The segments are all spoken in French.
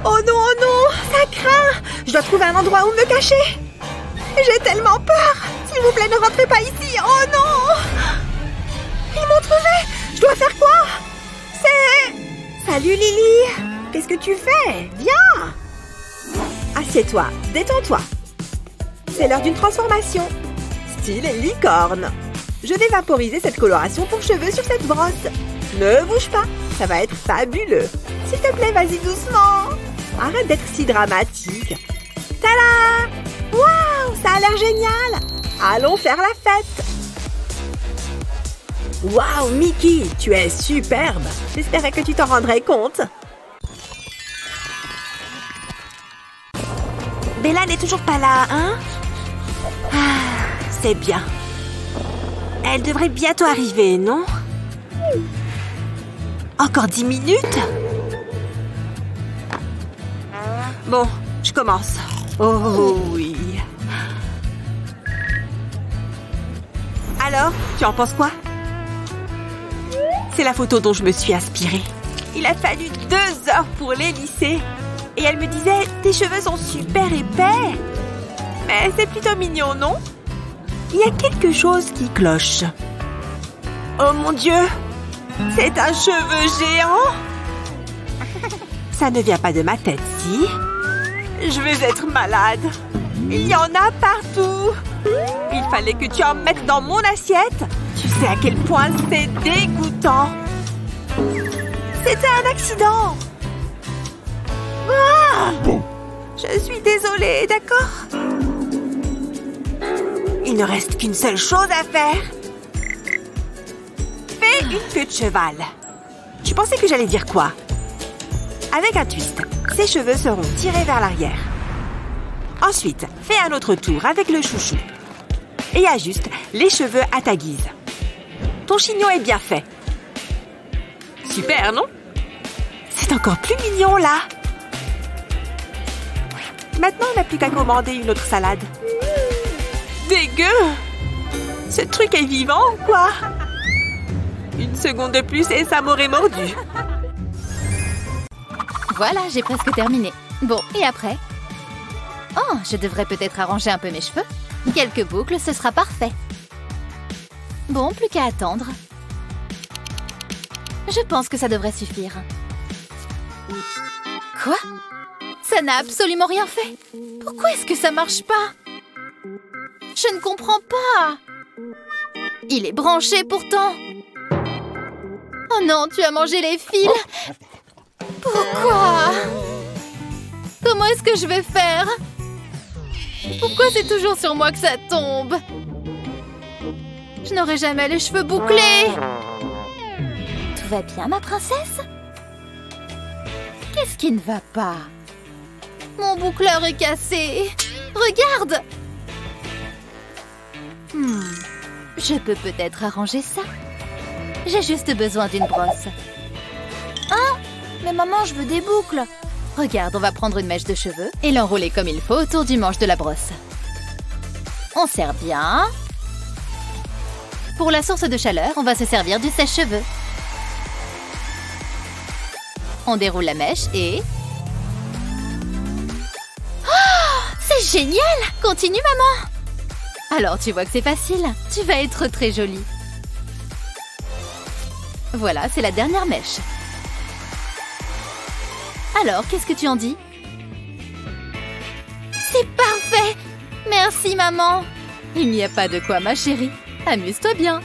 oh non, ça craint. Je dois trouver un endroit où me cacher. J'ai tellement peur. S'il vous plaît, ne rentrez pas ici. Oh non. Ils m'ont trouvé. Je dois faire quoi? Salut Lily. Qu'est-ce que tu fais? Viens. Assieds-toi, détends-toi. C'est l'heure d'une transformation. Style licorne. Je vais vaporiser cette coloration pour cheveux sur cette brosse. Ne bouge pas, ça va être fabuleux. S'il te plaît, vas-y doucement. Arrête d'être si dramatique. Tada! Waouh, ça a l'air génial. Allons faire la fête. Waouh, Mickey, tu es superbe. J'espérais que tu t'en rendrais compte. Bella n'est toujours pas là, hein? Ah, c'est bien. Elle devrait bientôt arriver, non? Encore 10 minutes? Bon, je commence. Oh oui. Alors, tu en penses quoi? C'est la photo dont je me suis inspirée. Il a fallu 2 heures pour les lisser. Et elle me disait, tes cheveux sont super épais. Mais c'est plutôt mignon, non? Il y a quelque chose qui cloche. Oh mon Dieu! C'est un cheveu géant! Ça ne vient pas de ma tête, si? Je vais être malade. Il y en a partout. Il fallait que tu en mettes dans mon assiette. Tu sais à quel point c'est dégoûtant. C'était un accident. Ah! Je suis désolée, d'accord? Il ne reste qu'une seule chose à faire. Fais une queue de cheval. Tu pensais que j'allais dire quoi? Avec un twist, ses cheveux seront tirés vers l'arrière. Ensuite, fais un autre tour avec le chouchou. Et ajuste les cheveux à ta guise. Ton chignon est bien fait. Super, non? C'est encore plus mignon, là. Maintenant, on n'a plus qu'à commander une autre salade. Dégueu! Ce truc est vivant ou quoi? Une seconde de plus et ça m'aurait mordu. Voilà, j'ai presque terminé. Bon, et après? Oh, je devrais peut-être arranger un peu mes cheveux. Quelques boucles, ce sera parfait. Bon, plus qu'à attendre. Je pense que ça devrait suffire. Quoi? Ça n'a absolument rien fait. Pourquoi est-ce que ça marche pas? Je ne comprends pas. Il est branché pourtant. Oh non, tu as mangé les fils. Pourquoi? Comment est-ce que je vais faire? Pourquoi c'est toujours sur moi que ça tombe? Je n'aurai jamais les cheveux bouclés. Tout va bien, ma princesse? Qu'est-ce qui ne va pas? Mon boucleur est cassé. Regarde! Je peux peut-être arranger ça. J'ai juste besoin d'une brosse. Hein? Mais maman, je veux des boucles. Regarde, on va prendre une mèche de cheveux et l'enrouler comme il faut autour du manche de la brosse. On serre bien. Pour la source de chaleur, on va se servir du sèche-cheveux. On déroule la mèche et... Oh, c'est génial! Continue, maman! Alors, tu vois que c'est facile. Tu vas être très jolie. Voilà, c'est la dernière mèche. Alors, qu'est-ce que tu en dis? C'est parfait! Merci, maman! Il n'y a pas de quoi, ma chérie. Amuse-toi bien.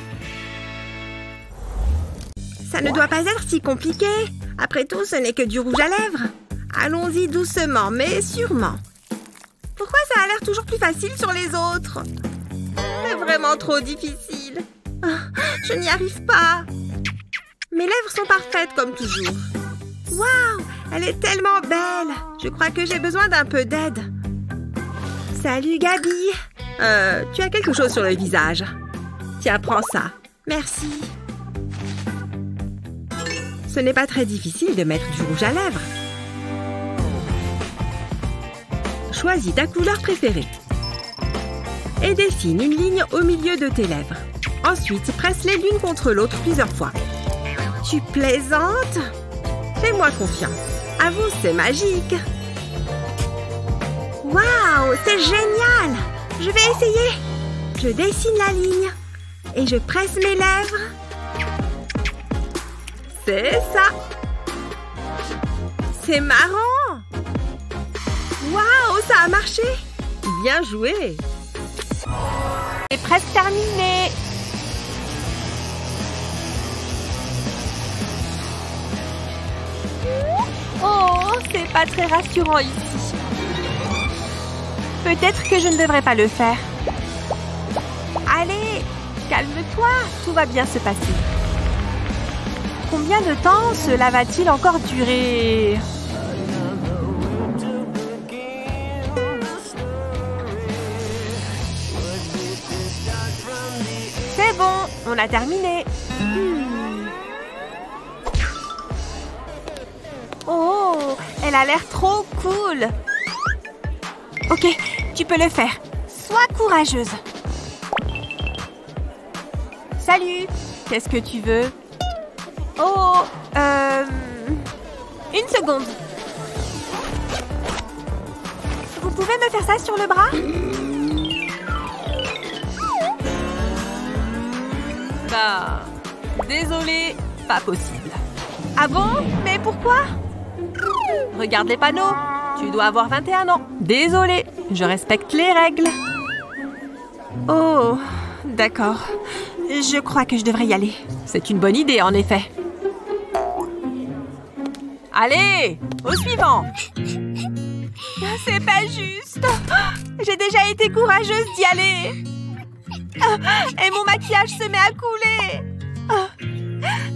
Ça ne doit pas être si compliqué. Après tout, ce n'est que du rouge à lèvres. Allons-y doucement, mais sûrement. Pourquoi ça a l'air toujours plus facile sur les autres? C'est vraiment trop difficile. Oh, je n'y arrive pas. Mes lèvres sont parfaites comme toujours. Waouh, elle est tellement belle. Je crois que j'ai besoin d'un peu d'aide. Salut, Gabi. Tu as quelque chose sur le visage. Tiens, prends ça. Merci. Ce n'est pas très difficile de mettre du rouge à lèvres. Choisis ta couleur préférée. Et dessine une ligne au milieu de tes lèvres. Ensuite, presse-les l'une contre l'autre plusieurs fois. Tu plaisantes? Fais-moi confiance. À vous, c'est magique. Waouh, c'est génial! Je vais essayer. Je dessine la ligne. Et je presse mes lèvres. C'est ça. C'est marrant. Waouh, ça a marché. Bien joué. C'est presque terminé. Oh, c'est pas très rassurant ici. Peut-être que je ne devrais pas le faire. Allez, calme-toi, tout va bien se passer. Combien de temps cela va-t-il encore durer? C'est bon, on a terminé. Oh, elle a l'air trop cool. Ok, tu peux le faire. Sois courageuse. Salut, qu'est-ce que tu veux? Oh, une seconde. Vous pouvez me faire ça sur le bras? Bah, désolée, pas possible. Ah bon? Mais pourquoi? Regarde les panneaux. Tu dois avoir 21 ans. Désolée, je respecte les règles. Oh, d'accord. Je crois que je devrais y aller. C'est une bonne idée, en effet. Allez, au suivant. C'est pas juste. J'ai déjà été courageuse d'y aller. Et mon maquillage se met à couler.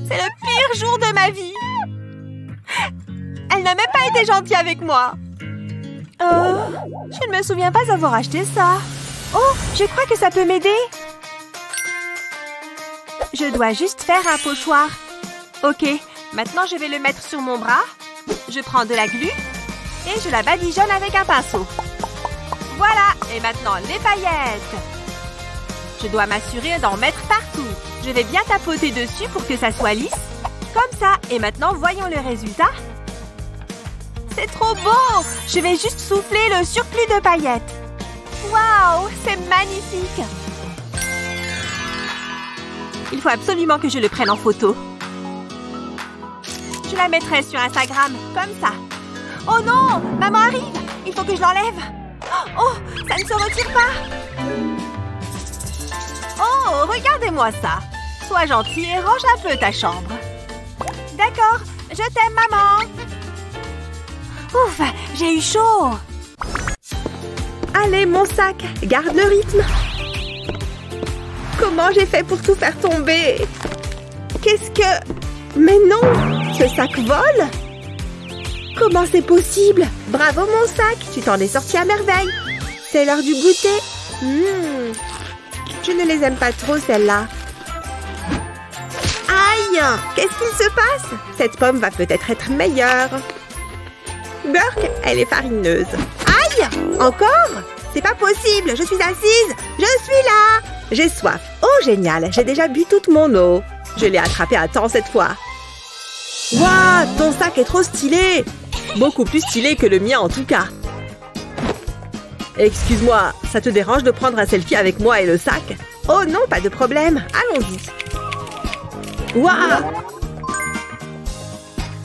C'est le pire jour de ma vie. Elle n'a même pas été gentille avec moi. Je ne me souviens pas avoir acheté ça. Oh, je crois que ça peut m'aider. Je dois juste faire un pochoir. Ok, maintenant je vais le mettre sur mon bras. Je prends de la glu et je la badigeonne avec un pinceau. Voilà, et maintenant les paillettes. Je dois m'assurer d'en mettre partout. Je vais bien tapoter dessus pour que ça soit lisse. Comme ça, et maintenant voyons le résultat. C'est trop beau! Je vais juste souffler le surplus de paillettes. Waouh, c'est magnifique! Il faut absolument que je le prenne en photo. Je la mettrai sur Instagram, comme ça. Oh non! Maman arrive! Il faut que je l'enlève. Oh, ça ne se retire pas. Oh, regardez-moi ça. Sois gentil et range un peu ta chambre. D'accord, je t'aime, maman. Ouf, j'ai eu chaud. Allez, mon sac, garde le rythme. Comment j'ai fait pour tout faire tomber? Qu'est-ce que... Mais non, ce sac vole. Comment c'est possible? Bravo, mon sac, tu t'en es sorti à merveille. C'est l'heure du goûter. Je ne les aime pas trop, celles-là. Aïe! Qu'est-ce qu'il se passe? Cette pomme va peut-être être meilleure. Burk, elle est farineuse. Aïe! Encore? C'est pas possible, je suis assise. Je suis là. J'ai soif. Oh, génial, j'ai déjà bu toute mon eau. Je l'ai attrapé à temps cette fois. Waouh, ton sac est trop stylé. Beaucoup plus stylé que le mien en tout cas. Excuse-moi, ça te dérange de prendre un selfie avec moi et le sac? Oh non, pas de problème, allons-y. Waouh!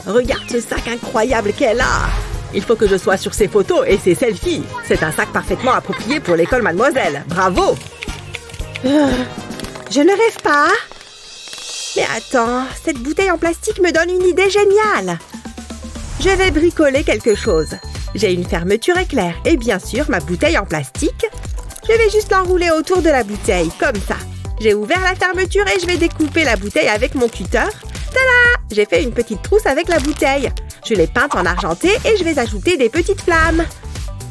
Regarde ce sac incroyable qu'elle a. Il faut que je sois sur ses photos et ses selfies. C'est un sac parfaitement approprié pour l'école Mademoiselle. Bravo! Je ne rêve pas. Mais attends, cette bouteille en plastique me donne une idée géniale. Je vais bricoler quelque chose. J'ai une fermeture éclair et bien sûr ma bouteille en plastique. Je vais juste l'enrouler autour de la bouteille, comme ça. J'ai ouvert la fermeture et je vais découper la bouteille avec mon cutter. Tada! J'ai fait une petite trousse avec la bouteille. Je l'ai peinte en argenté et je vais ajouter des petites flammes.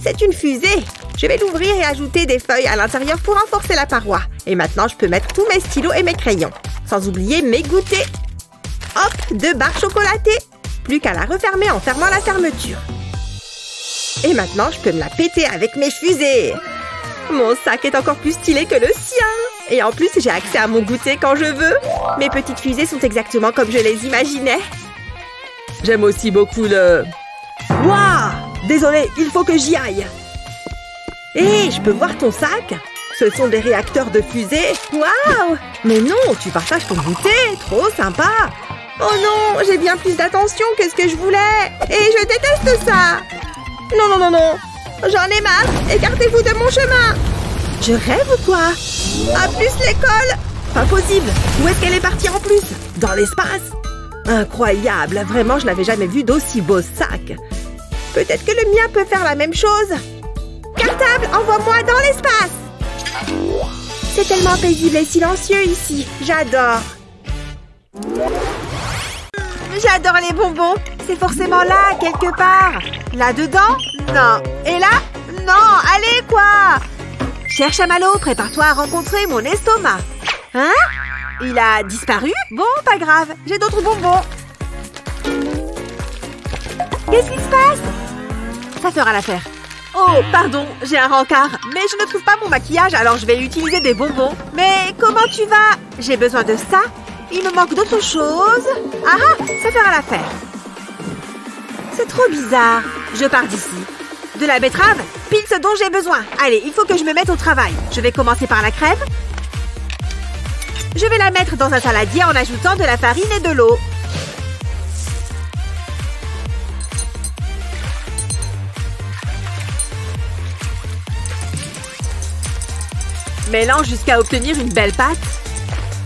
C'est une fusée. Je vais l'ouvrir et ajouter des feuilles à l'intérieur pour renforcer la paroi. Et maintenant, je peux mettre tous mes stylos et mes crayons. Sans oublier mes goûters. Hop, 2 barres chocolatées. Plus qu'à la refermer en fermant la fermeture. Et maintenant, je peux me la péter avec mes fusées. Mon sac est encore plus stylé que le sien. Et en plus, j'ai accès à mon goûter quand je veux. Mes petites fusées sont exactement comme je les imaginais. J'aime aussi beaucoup le Waouh! Désolé, il faut que j'y aille. Hé, je peux voir ton sac? Ce sont des réacteurs de fusée. Waouh! Mais non, tu partages ton goûter. Trop sympa. Oh non, j'ai bien plus d'attention que ce que je voulais. Et je déteste ça. Non, non, non, non. J'en ai marre. Écartez-vous de mon chemin. Je rêve ou quoi? Ah, plus l'école. Pas possible. Où est-ce qu'elle est partie en plus? Dans l'espace? Incroyable. Vraiment, je n'avais jamais vu d'aussi beau sac. Peut-être que le mien peut faire la même chose. Cartable, envoie-moi dans l'espace. C'est tellement paisible et silencieux ici. J'adore. J'adore les bonbons. C'est forcément là, quelque part. Là-dedans? Non. Et là? Non. Allez, quoi? Cher chamallow, prépare-toi à rencontrer mon estomac. Hein? Il a disparu? Bon, pas grave. J'ai d'autres bonbons. Qu'est-ce qui se passe? Ça fera l'affaire. Oh, pardon, j'ai un rencard. Mais je ne trouve pas mon maquillage, alors je vais utiliser des bonbons. Mais comment tu vas? J'ai besoin de ça. Il me manque d'autres choses. Ah, ça fera l'affaire. C'est trop bizarre. Je pars d'ici. De la betterave? Pile ce dont j'ai besoin. Allez, il faut que je me mette au travail. Je vais commencer par la crème. Je vais la mettre dans un saladier en ajoutant de la farine et de l'eau. Mélange jusqu'à obtenir une belle pâte.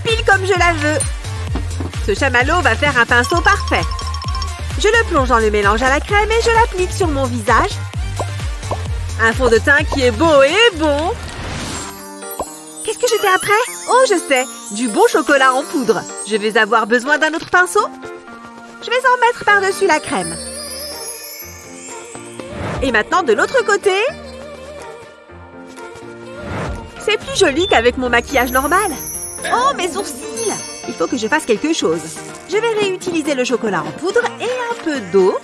Pile comme je la veux. Ce chamallow va faire un pinceau parfait. Je le plonge dans le mélange à la crème et je l'applique sur mon visage. Un fond de teint qui est beau et bon. Qu'est-ce que je fais après? Oh, je sais. Du bon chocolat en poudre. Je vais avoir besoin d'un autre pinceau. Je vais en mettre par-dessus la crème. Et maintenant, de l'autre côté. C'est plus joli qu'avec mon maquillage normal. Oh, mes sourcils! Il faut que je fasse quelque chose. Je vais réutiliser le chocolat en poudre et un peu d'eau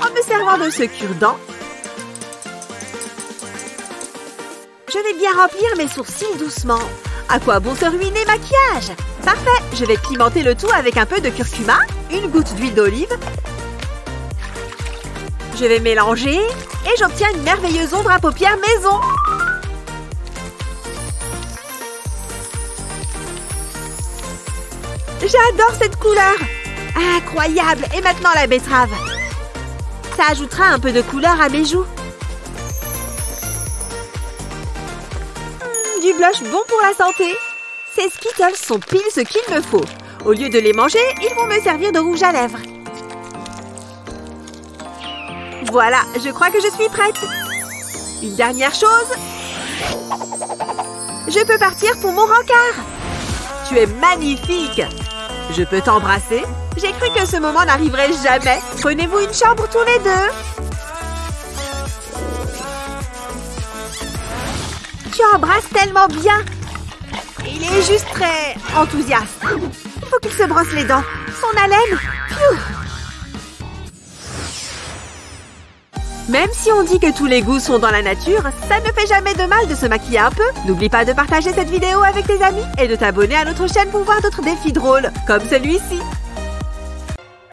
en me servant de ce cure-dent. Je vais bien remplir mes sourcils doucement. À quoi bon se ruiner maquillage? Parfait, je vais pimenter le tout avec un peu de curcuma, une goutte d'huile d'olive. Je vais mélanger et j'obtiens une merveilleuse ombre à paupières maison. J'adore cette couleur! Incroyable! Et maintenant la betterave. Ça ajoutera un peu de couleur à mes joues. Du blush bon pour la santé. Ces Skittles sont pile ce qu'il me faut. Au lieu de les manger, ils vont me servir de rouge à lèvres. Voilà, je crois que je suis prête. Une dernière chose. Je peux partir pour mon rencard. Tu es magnifique. Je peux t'embrasser? J'ai cru que ce moment n'arriverait jamais. Prenez-vous une chambre tous les deux. Tu embrasses tellement bien. Il est juste très enthousiaste. Il faut qu'il se brosse les dents. Son haleine. Pfiou. Même si on dit que tous les goûts sont dans la nature, ça ne fait jamais de mal de se maquiller un peu. N'oublie pas de partager cette vidéo avec tes amis et de t'abonner à notre chaîne pour voir d'autres défis drôles, comme celui-ci.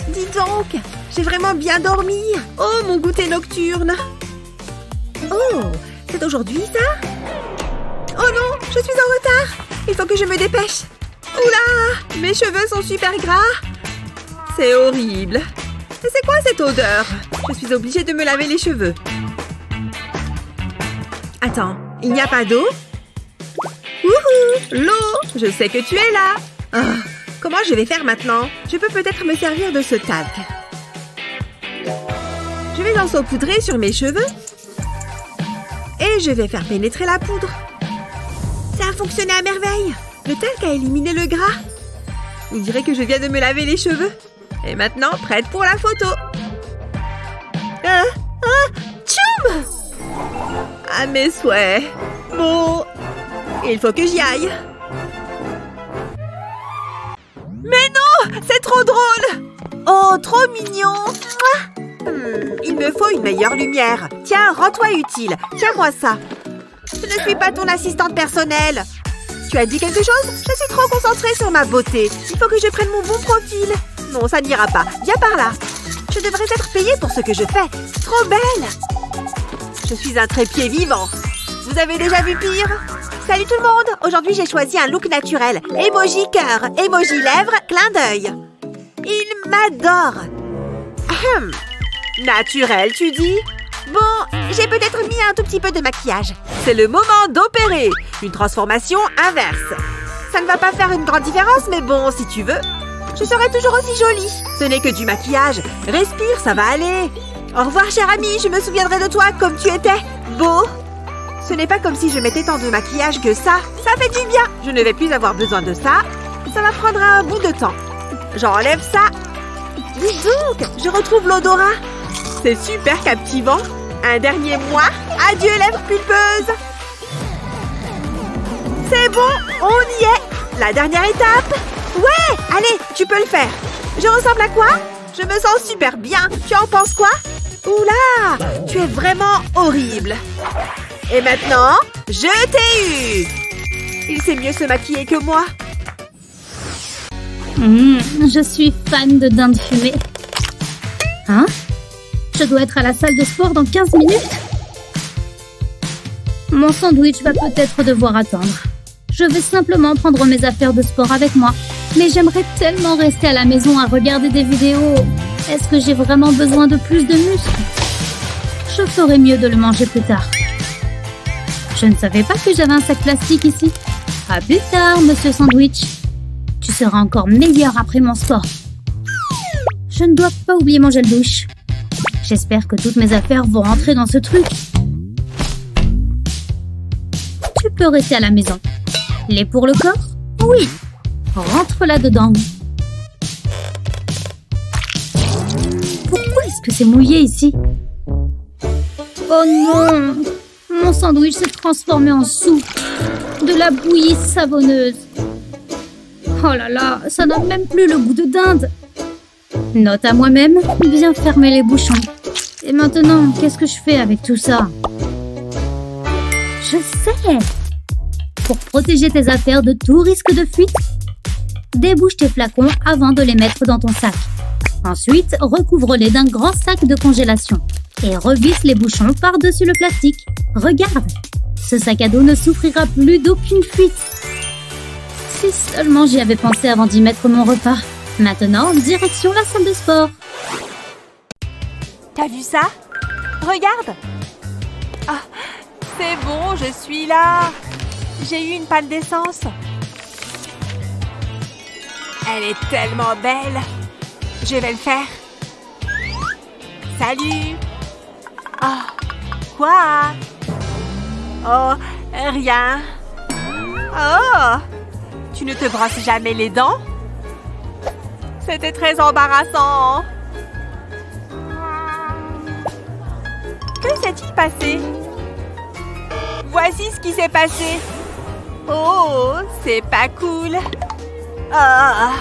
Dis donc, j'ai vraiment bien dormi. Oh, mon goûter nocturne. Oh, c'est aujourd'hui ça? Oh non, je suis en retard. Il faut que je me dépêche. Oula, mes cheveux sont super gras. C'est horrible. C'est quoi cette odeur? Je suis obligée de me laver les cheveux. Attends, il n'y a pas d'eau? Wouhou! L'eau! Je sais que tu es là! Oh, comment je vais faire maintenant? Je peux peut-être me servir de ce talc. Je vais en saupoudrer sur mes cheveux. Et je vais faire pénétrer la poudre. Ça a fonctionné à merveille! Le talc a éliminé le gras. On dirait que je viens de me laver les cheveux. Et maintenant, prête pour la photo. Tchoum! À mes souhaits. Bon, il faut que j'y aille. Mais non! C'est trop drôle! Oh, trop mignon! Il me faut une meilleure lumière. Tiens, rends-toi utile. Tiens-moi ça. Je ne suis pas ton assistante personnelle. Tu as dit quelque chose? Je suis trop concentrée sur ma beauté. Il faut que je prenne mon bon profil. Non, ça n'ira pas. Viens par là. Je devrais être payée pour ce que je fais. Trop belle! Je suis un trépied vivant. Vous avez déjà vu pire? Salut tout le monde! Aujourd'hui, j'ai choisi un look naturel. Emoji cœur, emoji lèvres, clin d'œil. Il m'adore! Ahem. Naturel, tu dis? Bon, j'ai peut-être mis un tout petit peu de maquillage. C'est le moment d'opérer. Une transformation inverse. Ça ne va pas faire une grande différence, mais bon, si tu veux, je serai toujours aussi jolie. Ce n'est que du maquillage. Respire, ça va aller. Au revoir, cher ami, je me souviendrai de toi comme tu étais. Beau. Ce n'est pas comme si je mettais tant de maquillage que ça. Ça fait du bien. Je ne vais plus avoir besoin de ça. Ça va prendre un bout de temps. J'enlève ça. Dis donc, je retrouve l'odorat. C'est super captivant. Un dernier mois. Adieu, lèvres pulpeuses. C'est bon, on y est. La dernière étape. Ouais, allez, tu peux le faire. Je ressemble à quoi? Je me sens super bien. Tu en penses quoi? Oula, tu es vraiment horrible. Et maintenant, je t'ai eu. Il sait mieux se maquiller que moi. Je suis fan de dinde fumée. Hein? Je dois être à la salle de sport dans 15 minutes? Mon sandwich va peut-être devoir attendre. Je vais simplement prendre mes affaires de sport avec moi. Mais j'aimerais tellement rester à la maison à regarder des vidéos. Est-ce que j'ai vraiment besoin de plus de muscles? Je ferais mieux de le manger plus tard. Je ne savais pas que j'avais un sac plastique ici. À plus tard, monsieur Sandwich. Tu seras encore meilleur après mon sport. Je ne dois pas oublier mon gel douche. J'espère que toutes mes affaires vont rentrer dans ce truc. Tu peux rester à la maison. Lait pour le corps? Oui. Rentre là-dedans. Pourquoi est-ce que c'est mouillé ici? Oh non! Mon sandwich s'est transformé en soupe. De la bouillie savonneuse. Oh là là, ça n'a même plus le goût de dinde. Note à moi-même, bien fermer les bouchons. Et maintenant, qu'est-ce que je fais avec tout ça? Je sais! Pour protéger tes affaires de tout risque de fuite, débouche tes flacons avant de les mettre dans ton sac. Ensuite, recouvre-les d'un grand sac de congélation et revisse les bouchons par-dessus le plastique. Regarde, ce sac à dos ne souffrira plus d'aucune fuite. Si seulement j'y avais pensé avant d'y mettre mon repas. Maintenant, direction la salle de sport. T'as vu ça? Regarde! Ah, c'est bon, je suis là! J'ai eu une panne d'essence. Elle est tellement belle. Je vais le faire. Salut! Ah, quoi? Oh, rien. Oh! Tu ne te brosses jamais les dents? C'était très embarrassant. Que s'est-il passé? Voici ce qui s'est passé. Oh, c'est pas cool. Ah.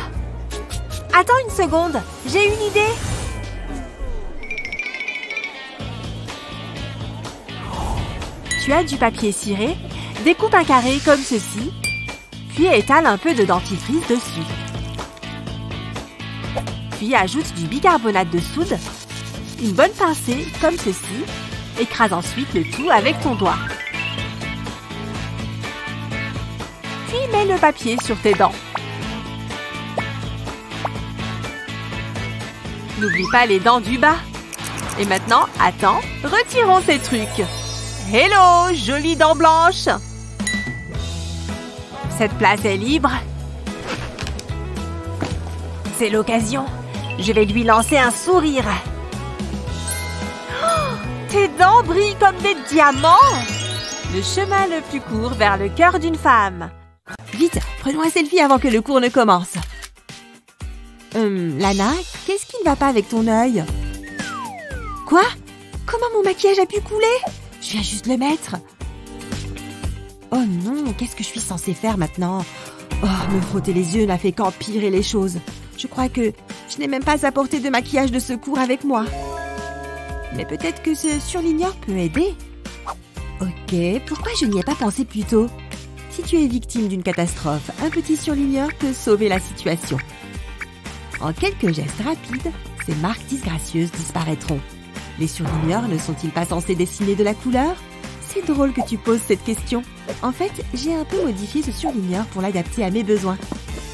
Attends une seconde, j'ai une idée. Tu as du papier ciré, découpe un carré comme ceci, puis étale un peu de dentifrice dessus. Puis ajoute du bicarbonate de soude, une bonne pincée comme ceci, écrase ensuite le tout avec ton doigt. Puis mets le papier sur tes dents. N'oublie pas les dents du bas. Et maintenant, attends, retirons ces trucs. Hello, jolie dent blanche. Cette place est libre. C'est l'occasion. Je vais lui lancer un sourire. Oh, tes dents brillent comme des diamants. Le chemin le plus court vers le cœur d'une femme. Vite, prenons un selfie avant que le cours ne commence. Lana, qu'est-ce qui ne va pas avec ton œil? Quoi? Comment mon maquillage a pu couler? Je viens juste le mettre. Oh non, qu'est-ce que je suis censée faire maintenant? Oh, me frotter les yeux n'a fait qu'empirer les choses. Je crois que je n'ai même pas apporté de maquillage de secours avec moi. Mais peut-être que ce surligneur peut aider. Ok, pourquoi je n'y ai pas pensé plus tôt? Si tu es victime d'une catastrophe, un petit surligneur peut sauver la situation. En quelques gestes rapides, ces marques disgracieuses disparaîtront. Les surligneurs ne sont-ils pas censés dessiner de la couleur? C'est drôle que tu poses cette question. En fait, j'ai un peu modifié ce surligneur pour l'adapter à mes besoins.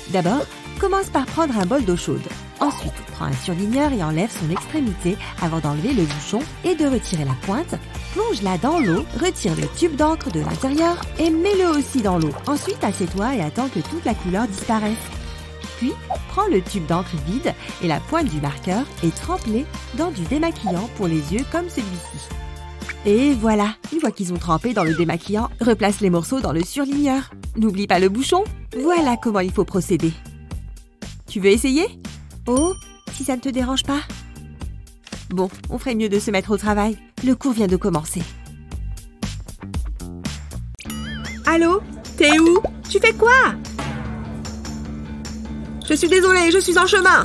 D'abord, commence par prendre un bol d'eau chaude. Ensuite, prends un surligneur et enlève son extrémité avant d'enlever le bouchon et de retirer la pointe. Plonge-la dans l'eau, retire le tube d'encre de l'intérieur et mets-le aussi dans l'eau. Ensuite, assieds-toi et attends que toute la couleur disparaisse. Puis, prends le tube d'encre vide et la pointe du marqueur et trempe-les dans du démaquillant pour les yeux comme celui-ci. Et voilà, une fois qu'ils ont trempé dans le démaquillant, replace les morceaux dans le surligneur. N'oublie pas le bouchon. Voilà comment il faut procéder. Tu veux essayer? Oh, si ça ne te dérange pas. Bon, on ferait mieux de se mettre au travail. Le cours vient de commencer. Allô? T'es où? Tu fais quoi? Je suis désolée, je suis en chemin.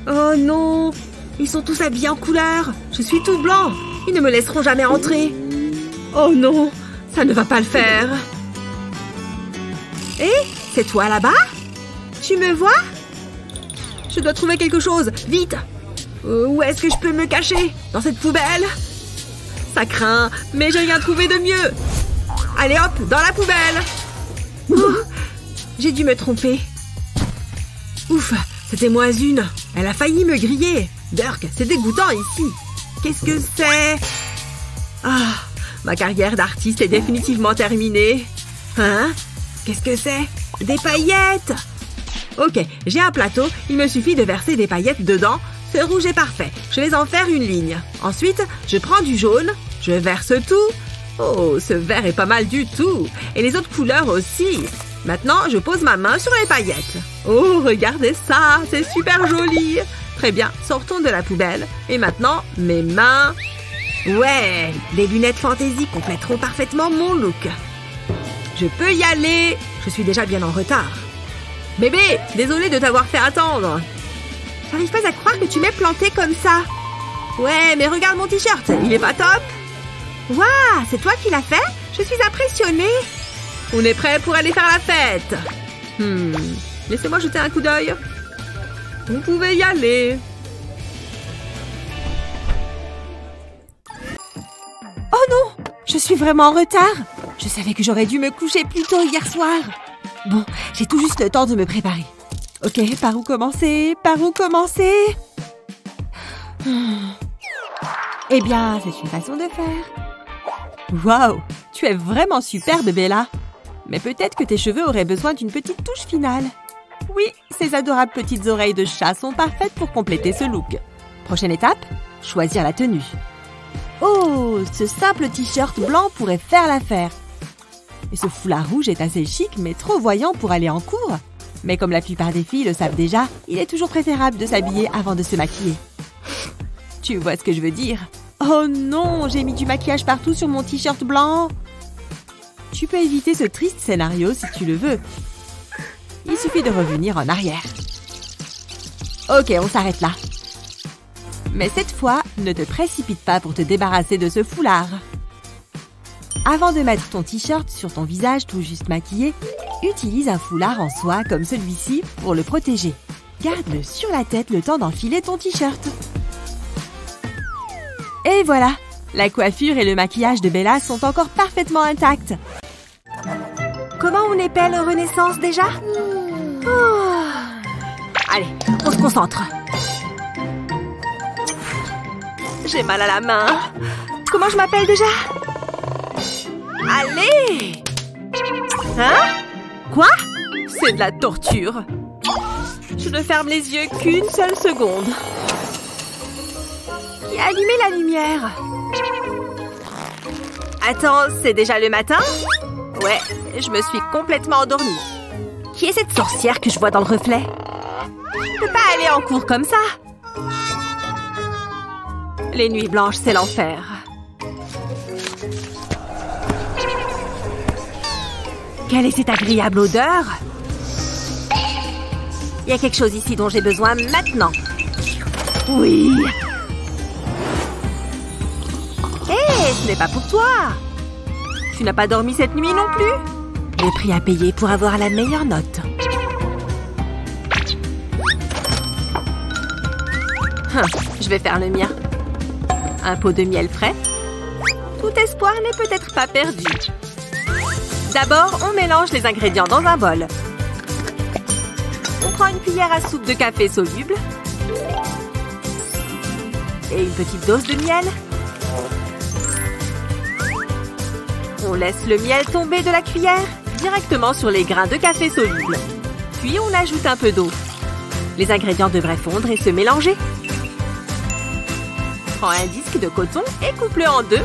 Oh non! Ils sont tous habillés en couleur. Je suis tout blanc. Ils ne me laisseront jamais entrer. Oh non, ça ne va pas le faire. Hé, c'est toi là-bas? Tu me vois? Je dois trouver quelque chose, vite! Où est-ce que je peux me cacher? Dans cette poubelle? Ça craint, mais j'ai rien trouvé de mieux. Allez hop, dans la poubelle! Oh, j'ai dû me tromper. Ouf, c'était moins une. Elle a failli me griller. Dirk, c'est dégoûtant ici. Qu'est-ce que c'est? Ah, ma carrière d'artiste est définitivement terminée. Hein? Qu'est-ce que c'est? Des paillettes! Ok, j'ai un plateau, il me suffit de verser des paillettes dedans. Ce rouge est parfait, je vais en faire une ligne. Ensuite, je prends du jaune, je verse tout. Oh, ce vert est pas mal du tout. Et les autres couleurs aussi. Maintenant, je pose ma main sur les paillettes. Oh, regardez ça, c'est super joli. Très bien, sortons de la poubelle. Et maintenant, mes mains. Ouais, les lunettes fantaisie compléteront parfaitement mon look. Je peux y aller. Je suis déjà bien en retard. Bébé, désolée de t'avoir fait attendre. J'arrive pas à croire que tu m'aies planté comme ça. Ouais, mais regarde mon t-shirt, il est pas top? Waouh, c'est toi qui l'as fait? Je suis impressionnée. On est prêt pour aller faire la fête. Laissez-moi jeter un coup d'œil. Vous pouvez y aller. Oh non, je suis vraiment en retard. Je savais que j'aurais dû me coucher plus tôt hier soir. Bon, j'ai tout juste le temps de me préparer. Ok, par où commencer? Par où commencer? Eh bien, c'est une façon de faire. Waouh, tu es vraiment superbe, Bella. Mais peut-être que tes cheveux auraient besoin d'une petite touche finale. Oui, ces adorables petites oreilles de chat sont parfaites pour compléter ce look. Prochaine étape, choisir la tenue. Oh, ce simple t-shirt blanc pourrait faire l'affaire. Et ce foulard rouge est assez chic, mais trop voyant pour aller en cours. Mais comme la plupart des filles le savent déjà, il est toujours préférable de s'habiller avant de se maquiller. Tu vois ce que je veux dire? Oh non, j'ai mis du maquillage partout sur mon t-shirt blanc. Tu peux éviter ce triste scénario si tu le veux. Il suffit de revenir en arrière. Ok, on s'arrête là. Mais cette fois, ne te précipite pas pour te débarrasser de ce foulard. Avant de mettre ton t-shirt sur ton visage tout juste maquillé, utilise un foulard en soie comme celui-ci pour le protéger. Garde-le sur la tête le temps d'enfiler ton t-shirt. Et voilà, la coiffure et le maquillage de Bella sont encore parfaitement intacts. Comment on épelle Renaissance déjà? Oh. Allez, on se concentre. J'ai mal à la main. Comment je m'appelle déjà? Allez! Hein? Quoi? C'est de la torture. Je ne ferme les yeux qu'une seule seconde. Qui a allumé la lumière? Attends, c'est déjà le matin? Ouais, je me suis complètement endormie. Qui est cette sorcière que je vois dans le reflet? Je peux pas aller en cours comme ça. Les nuits blanches, c'est l'enfer. Quelle est cette agréable odeur? Il y a quelque chose ici dont j'ai besoin maintenant. Oui. Hé, ce n'est pas pour toi. Tu n'as pas dormi cette nuit non plus? Le prix à payer pour avoir la meilleure note. Je vais faire le mien. Un pot de miel frais. Tout espoir n'est peut-être pas perdu. D'abord, on mélange les ingrédients dans un bol. On prend une cuillère à soupe de café soluble. Et une petite dose de miel. On laisse le miel tomber de la cuillère directement sur les grains de café soluble. Puis on ajoute un peu d'eau. Les ingrédients devraient fondre et se mélanger. Prends un disque de coton et coupe-le en deux.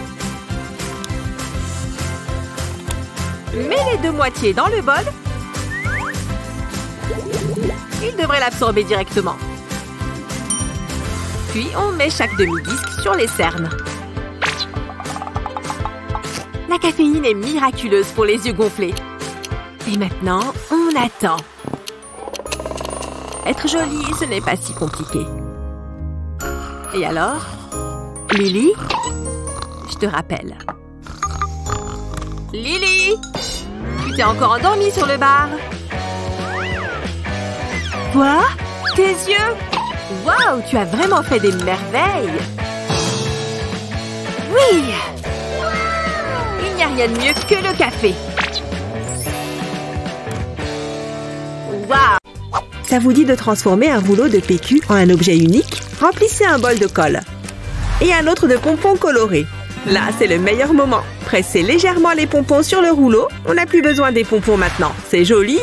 Mets les deux moitiés dans le bol. Il devrait l'absorber directement. Puis on met chaque demi-disque sur les cernes. La caféine est miraculeuse pour les yeux gonflés. Et maintenant, on attend. Être jolie, ce n'est pas si compliqué. Et alors, Lily? Je te rappelle. Lily! Tu t'es encore endormie sur le bar. Quoi? Tes yeux? Waouh, tu as vraiment fait des merveilles! Oui! Il n'y a rien de mieux que le café. Waouh! Ça vous dit de transformer un rouleau de PQ en un objet unique? Remplissez un bol de colle. Et un autre de pompons colorés. Là, c'est le meilleur moment. Pressez légèrement les pompons sur le rouleau. On n'a plus besoin des pompons maintenant. C'est joli.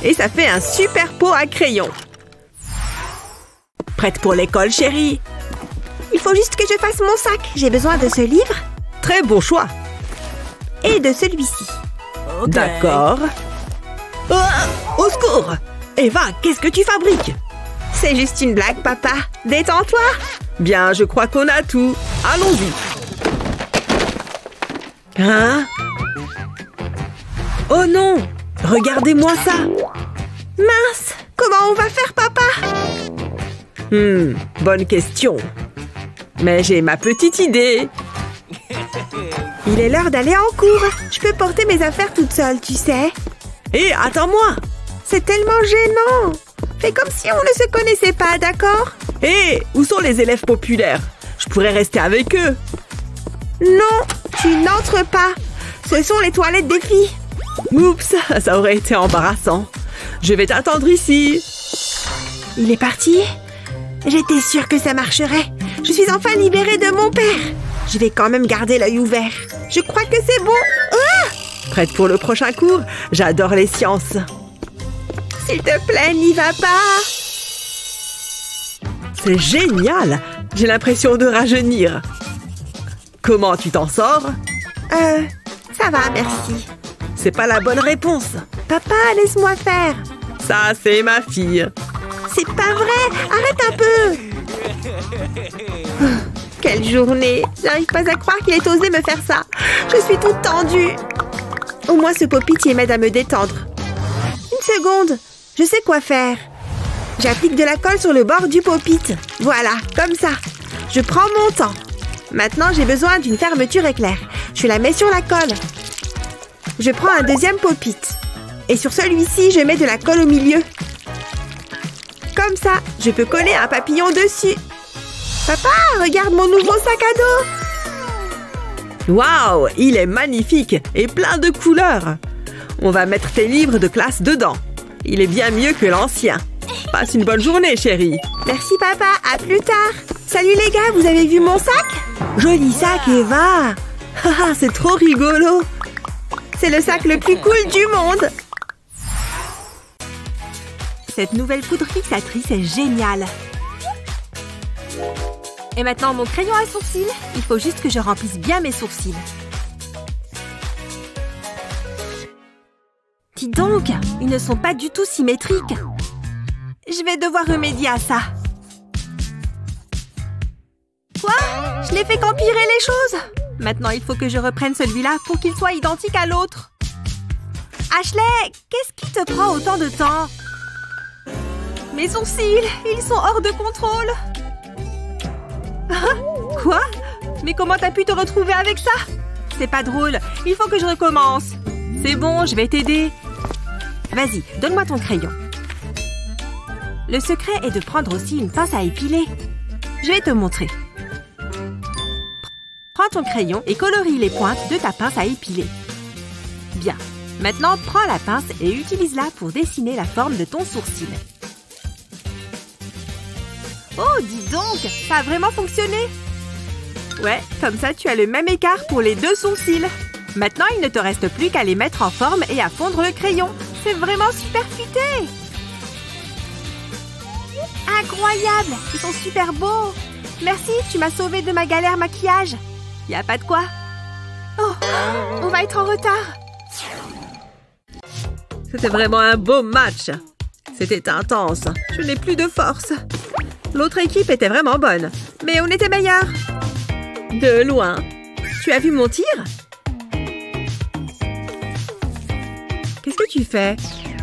Et ça fait un super pot à crayon. Prête pour l'école, chérie? Il faut juste que je fasse mon sac. J'ai besoin de ce livre. Très bon choix. Et de celui-ci. Okay. D'accord. Au secours! Eva, qu'est-ce que tu fabriques? C'est juste une blague, papa. Détends-toi. Bien, je crois qu'on a tout. Allons-y. Hein? Oh non! Regardez-moi ça! Mince! Comment on va faire, papa? Bonne question. Mais j'ai ma petite idée. Il est l'heure d'aller en cours. Je peux porter mes affaires toute seule, tu sais. Hé, attends-moi! C'est tellement gênant. Fais comme si on ne se connaissait pas, d'accord? Hé, où sont les élèves populaires? Je pourrais rester avec eux. Non, tu n'entres pas. Ce sont les toilettes des filles. Oups, ça aurait été embarrassant. Je vais t'attendre ici. Il est parti? J'étais sûre que ça marcherait. Je suis enfin libérée de mon père. Je vais quand même garder l'œil ouvert. Je crois que c'est bon. Ah! Prête pour le prochain cours? J'adore les sciences. S'il te plaît, n'y va pas. C'est génial. J'ai l'impression de rajeunir. Comment tu t'en sors? Ça va, merci. C'est pas la bonne réponse. Papa, laisse-moi faire. Ça, c'est ma fille. C'est pas vrai. Arrête un peu. Quelle journée. J'arrive pas à croire qu'il ait osé me faire ça. Je suis toute tendue. Au moins, ce pop-it m'aide à me détendre. Une seconde. Je sais quoi faire. J'applique de la colle sur le bord du pop-it. Voilà, comme ça. Je prends mon temps. Maintenant, j'ai besoin d'une fermeture éclair. Je la mets sur la colle. Je prends un deuxième pop-it. Et sur celui-ci, je mets de la colle au milieu. Comme ça, je peux coller un papillon dessus. Papa, regarde mon nouveau sac à dos. Waouh, il est magnifique et plein de couleurs. On va mettre tes livres de classe dedans. Il est bien mieux que l'ancien. Passe une bonne journée, chérie. Merci, papa. À plus tard. Salut, les gars. Vous avez vu mon sac? Joli sac, Eva. C'est trop rigolo. C'est le sac le plus cool du monde. Cette nouvelle poudre fixatrice est géniale. Et maintenant, mon crayon à sourcils. Il faut juste que je remplisse bien mes sourcils. Dis donc, ils ne sont pas du tout symétriques. Je vais devoir remédier à ça. Quoi? Je n'ai fait qu'empirer les choses. Maintenant, il faut que je reprenne celui-là pour qu'il soit identique à l'autre. Ashley, qu'est-ce qui te prend autant de temps? Mes sourcils, ils sont hors de contrôle. Quoi? Mais comment t'as pu te retrouver avec ça? C'est pas drôle, il faut que je recommence. C'est bon, je vais t'aider. Vas-y, donne-moi ton crayon. Le secret est de prendre aussi une pince à épiler. Je vais te montrer. Prends ton crayon et colorie les pointes de ta pince à épiler. Bien. Maintenant, prends la pince et utilise-la pour dessiner la forme de ton sourcil. Oh, dis donc, ça a vraiment fonctionné! Ouais, comme ça, tu as le même écart pour les deux sourcils. Maintenant, il ne te reste plus qu'à les mettre en forme et à fondre le crayon. C'est vraiment super futé! Incroyable! Ils sont super beaux! Merci, tu m'as sauvé de ma galère maquillage. Y a pas de quoi. Oh, on va être en retard. C'était vraiment un beau match. C'était intense. Je n'ai plus de force. L'autre équipe était vraiment bonne, mais on était meilleurs. De loin. Tu as vu mon tir? Qu'est-ce que tu fais?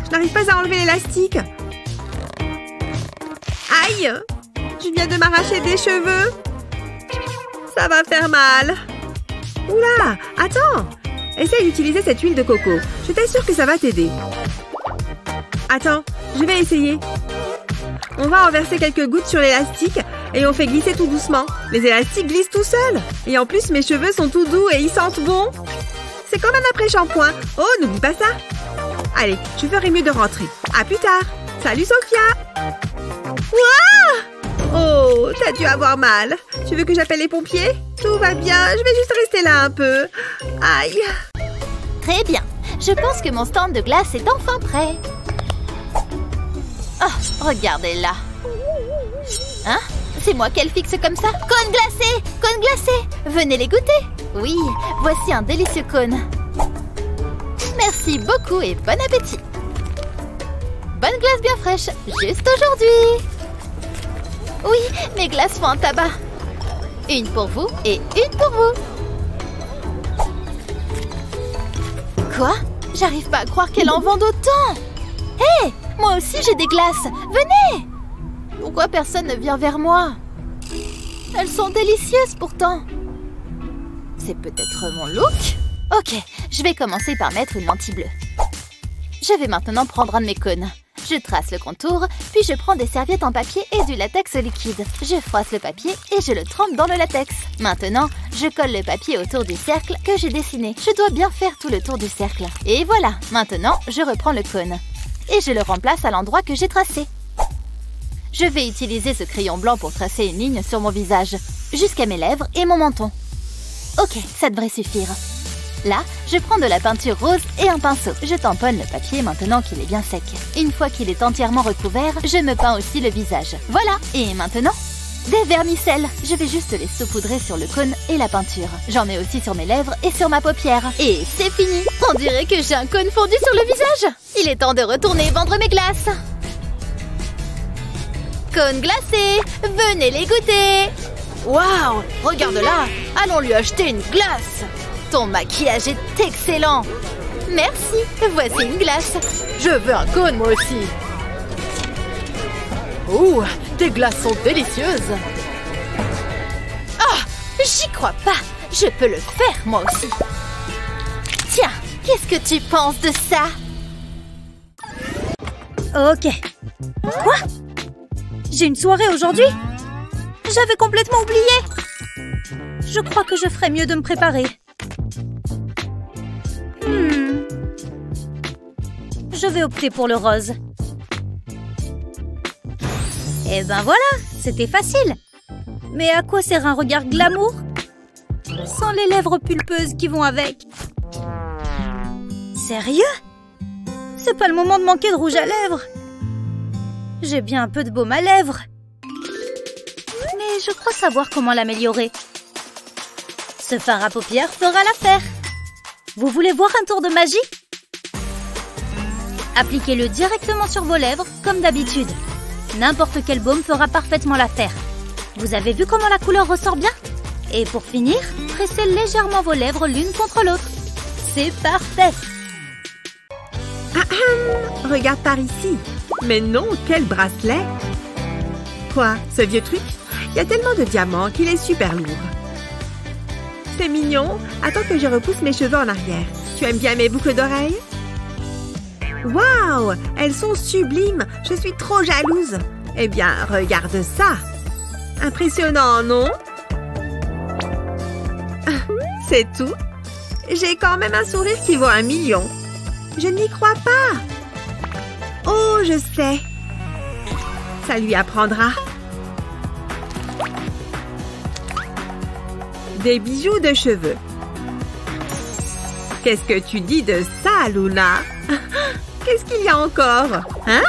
Je n'arrive pas à enlever l'élastique. Aïe! Je viens de m'arracher des cheveux. Ça va faire mal. Oula! Attends! Essaye d'utiliser cette huile de coco. Je t'assure que ça va t'aider. Attends, je vais essayer. On va en verser quelques gouttes sur l'élastique et on fait glisser tout doucement. Les élastiques glissent tout seuls. Et en plus, mes cheveux sont tout doux et ils sentent bon. C'est comme un après-shampoing. Oh, n'oublie pas ça. Allez, je ferai mieux de rentrer. À plus tard. Salut, Sophia. Ouah! Oh, t'as dû avoir mal. Tu veux que j'appelle les pompiers? Tout va bien, je vais juste rester là un peu. Aïe. Très bien. Je pense que mon stand de glace est enfin prêt. Oh, regardez-la. Hein? C'est moi qu'elle fixe comme ça? Cône glacé! Cône glacé! Venez les goûter! Oui, voici un délicieux cône. Merci beaucoup et bon appétit! Bonne glace bien fraîche, juste aujourd'hui! Oui, mes glaces font un tabac. Une pour vous et une pour vous. Quoi? J'arrive pas à croire qu'elle en vende autant! Hé! Moi aussi j'ai des glaces! Venez! Pourquoi personne ne vient vers moi? Elles sont délicieuses pourtant! C'est peut-être mon look? Ok, je vais commencer par mettre une lentille bleue. Je vais maintenant prendre un de mes cônes. Je trace le contour, puis je prends des serviettes en papier et du latex liquide. Je froisse le papier et je le trempe dans le latex. Maintenant, je colle le papier autour du cercle que j'ai dessiné. Je dois bien faire tout le tour du cercle. Et voilà, maintenant, je reprends le cône. Et je le remplace à l'endroit que j'ai tracé. Je vais utiliser ce crayon blanc pour tracer une ligne sur mon visage, jusqu'à mes lèvres et mon menton. Ok, ça devrait suffire. Là, je prends de la peinture rose et un pinceau. Je tamponne le papier maintenant qu'il est bien sec. Une fois qu'il est entièrement recouvert, je me peins aussi le visage. Voilà, et maintenant, des vermicelles. Je vais juste les saupoudrer sur le cône et la peinture. J'en mets aussi sur mes lèvres et sur ma paupière. Et c'est fini. On dirait que j'ai un cône fondu sur le visage. Il est temps de retourner vendre mes glaces. Cône glacé, venez les goûter. Waouh, regarde-la. Allons lui acheter une glace. Ton maquillage est excellent. Merci, voici une glace. Je veux un cône moi aussi. Ouh, tes glaces sont délicieuses. Ah, j'y crois pas. Je peux le faire moi aussi. Tiens, qu'est-ce que tu penses de ça? Ok. Quoi? J'ai une soirée aujourd'hui? J'avais complètement oublié. Je crois que je ferais mieux de me préparer. Je vais opter pour le rose. Et ben voilà, c'était facile. Mais à quoi sert un regard glamour sans les lèvres pulpeuses qui vont avec? Sérieux? C'est pas le moment de manquer de rouge à lèvres. J'ai bien un peu de baume à lèvres. Mais je crois savoir comment l'améliorer. Ce fard à paupières fera l'affaire. Vous voulez voir un tour de magie? Appliquez-le directement sur vos lèvres, comme d'habitude. N'importe quel baume fera parfaitement l'affaire. Vous avez vu comment la couleur ressort bien? Et pour finir, pressez légèrement vos lèvres l'une contre l'autre. C'est parfait! Regarde par ici. Mais non, quel bracelet! Quoi, ce vieux truc? Il y a tellement de diamants qu'il est super lourd. C'est mignon. Attends que je repousse mes cheveux en arrière. Tu aimes bien mes boucles d'oreilles? Waouh! Elles sont sublimes! Je suis trop jalouse! Eh bien, regarde ça! Impressionnant, non? C'est tout? J'ai quand même un sourire qui vaut 1 million. Je n'y crois pas. Oh, je sais. Ça lui apprendra. Des bijoux de cheveux. Qu'est-ce que tu dis de ça, Luna? Qu'est-ce qu'il y a encore? Hein?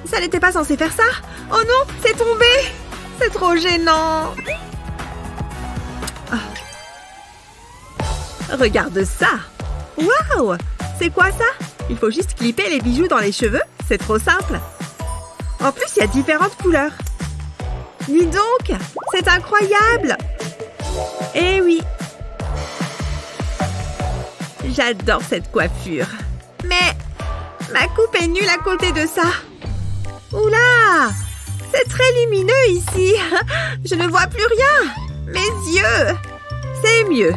Ça n'était pas censé faire ça? Oh non, c'est tombé! C'est trop gênant! Oh. Regarde ça! Waouh! C'est quoi ça? Il faut juste clipper les bijoux dans les cheveux? C'est trop simple! En plus, il y a différentes couleurs. Dis donc! C'est incroyable! Eh oui! J'adore cette coiffure. Mais ma coupe est nulle à côté de ça. Oula! C'est très lumineux ici. Je ne vois plus rien. Mes yeux. C'est mieux.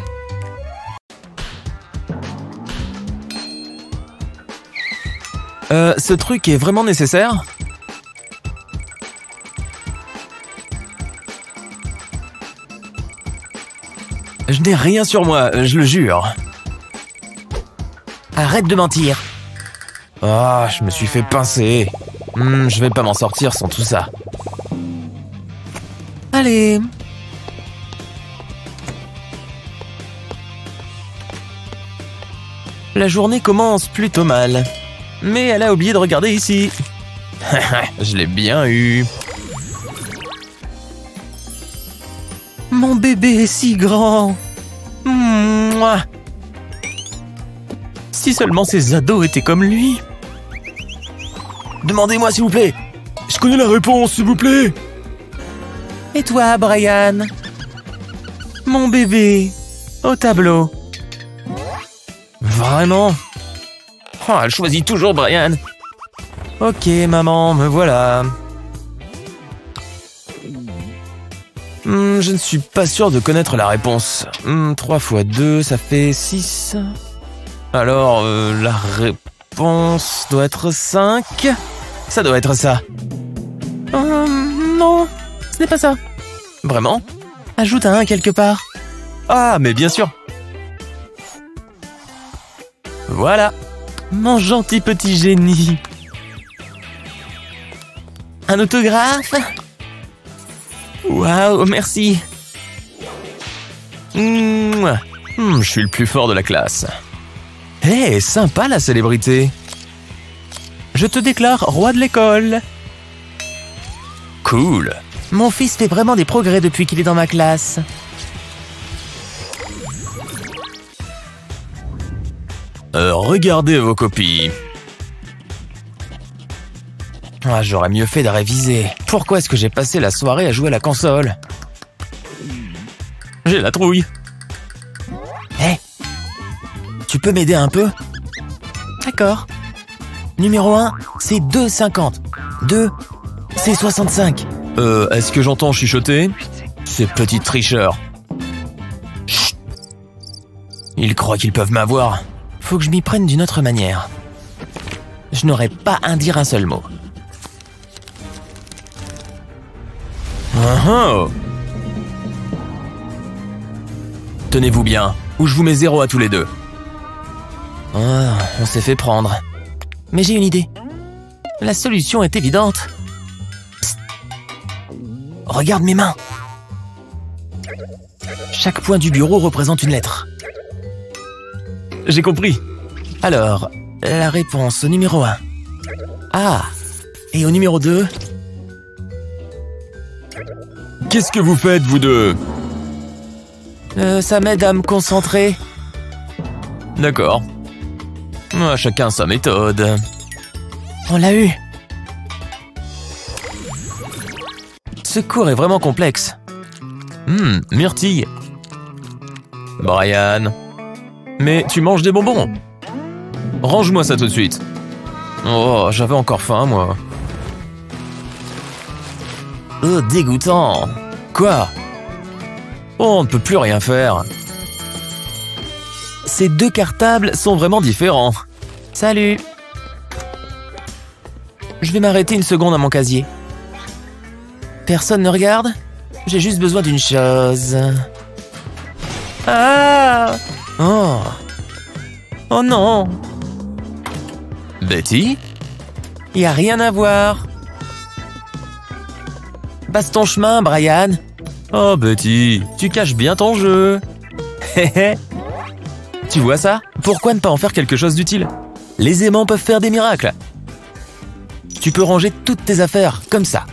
Ce truc est vraiment nécessaire? Je n'ai rien sur moi, je le jure. Arrête de mentir. Ah, je me suis fait pincer. Je vais pas m'en sortir sans tout ça. Allez. La journée commence plutôt mal. Mais elle a oublié de regarder ici. Je l'ai bien eu. Mon bébé est si grand. Mouah. Si seulement ces ados étaient comme lui. Demandez-moi s'il vous plaît. Je connais la réponse, s'il vous plaît. Et toi, Brian? Mon bébé. Au tableau. Vraiment? Oh, elle choisit toujours Brian. Ok, maman, me voilà. Je ne suis pas sûr de connaître la réponse. 3 fois 2, ça fait 6. Alors, la réponse doit être 5. Ça doit être ça. Non, ce n'est pas ça. Vraiment? Ajoute un 1 quelque part. Ah, mais bien sûr. Voilà. Mon gentil petit génie. Un autographe? Waouh, merci. Je suis le plus fort de la classe. Hé, sympa la célébrité. Je te déclare roi de l'école. Cool. Mon fils fait vraiment des progrès depuis qu'il est dans ma classe. Regardez vos copies. Ah, j'aurais mieux fait de réviser. Pourquoi est-ce que j'ai passé la soirée à jouer à la console? J'ai la trouille. Hé, tu peux m'aider un peu? D'accord. Numéro 1, c'est 2,50. 2, c'est 65. Est-ce que j'entends chuchoter? Ces petits tricheurs. Chut. Ils croient qu'ils peuvent m'avoir. Faut que je m'y prenne d'une autre manière. Je n'aurais pas à dire un seul mot. Tenez-vous bien, ou je vous mets 0 à tous les deux. On s'est fait prendre. Mais j'ai une idée. La solution est évidente. Psst. Regarde mes mains. Chaque point du bureau représente une lettre. J'ai compris. Alors, la réponse au numéro 1. Ah, et au numéro 2... Qu'est-ce que vous faites, vous deux? Ça m'aide à me concentrer. D'accord. Chacun sa méthode. On l'a eu. Ce cours est vraiment complexe. Myrtille. Brian. Mais tu manges des bonbons. Range-moi ça tout de suite. Oh, j'avais encore faim, moi. Oh, dégoûtant. Quoi? Oh, on ne peut plus rien faire. Ces deux cartables sont vraiment différents. Salut. Je vais m'arrêter une seconde à mon casier. Personne ne regarde? J'ai juste besoin d'une chose. Ah! Oh! Oh non! Betty? Y a rien à voir. Passe ton chemin, Brian. Oh, Betty, tu caches bien ton jeu. Tu vois ça? Pourquoi ne pas en faire quelque chose d'utile? Les aimants peuvent faire des miracles. Tu peux ranger toutes tes affaires, comme ça.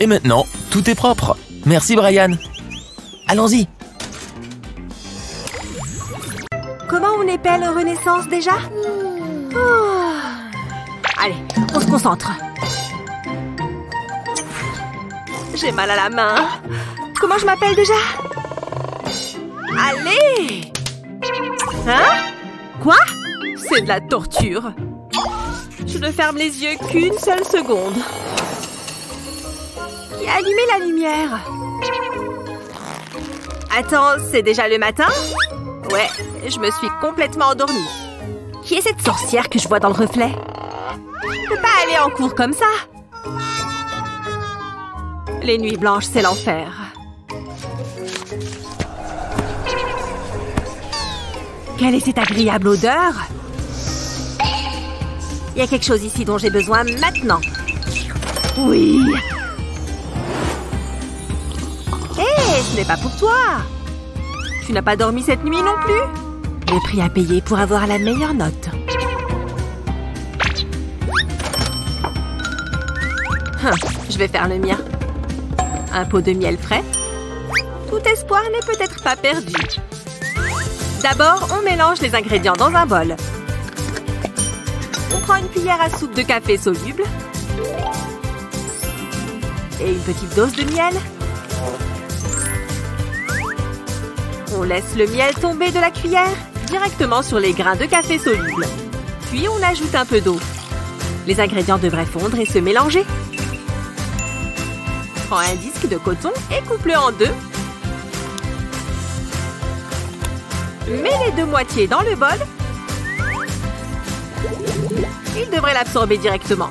Et maintenant, tout est propre. Merci, Brian. Allons-y. Comment on épelle Renaissance déjà? Oh. Allez, on se concentre. J'ai mal à la main. Comment je m'appelle déjà? Allez! Hein? Quoi? C'est de la torture. Je ne ferme les yeux qu'une seule seconde. Qui a allumé la lumière? Attends, c'est déjà le matin? Ouais, je me suis complètement endormie. Qui est cette sorcière que je vois dans le reflet? Je peux pas aller en cours comme ça. Les nuits blanches, c'est l'enfer. Quelle est cette agréable odeur? Il y a quelque chose ici dont j'ai besoin maintenant. Oui. Hé, ce n'est pas pour toi. Tu n'as pas dormi cette nuit non plus? Le prix à payer pour avoir la meilleure note. Je vais faire le mien. Un pot de miel frais. Tout espoir n'est peut-être pas perdu. D'abord, on mélange les ingrédients dans un bol. On prend une cuillère à soupe de café soluble. Et une petite dose de miel. On laisse le miel tomber de la cuillère directement sur les grains de café soluble. Puis on ajoute un peu d'eau. Les ingrédients devraient fondre et se mélanger. Prends un disque de coton et coupe-le en deux. Mets les deux moitiés dans le bol. Il devrait l'absorber directement.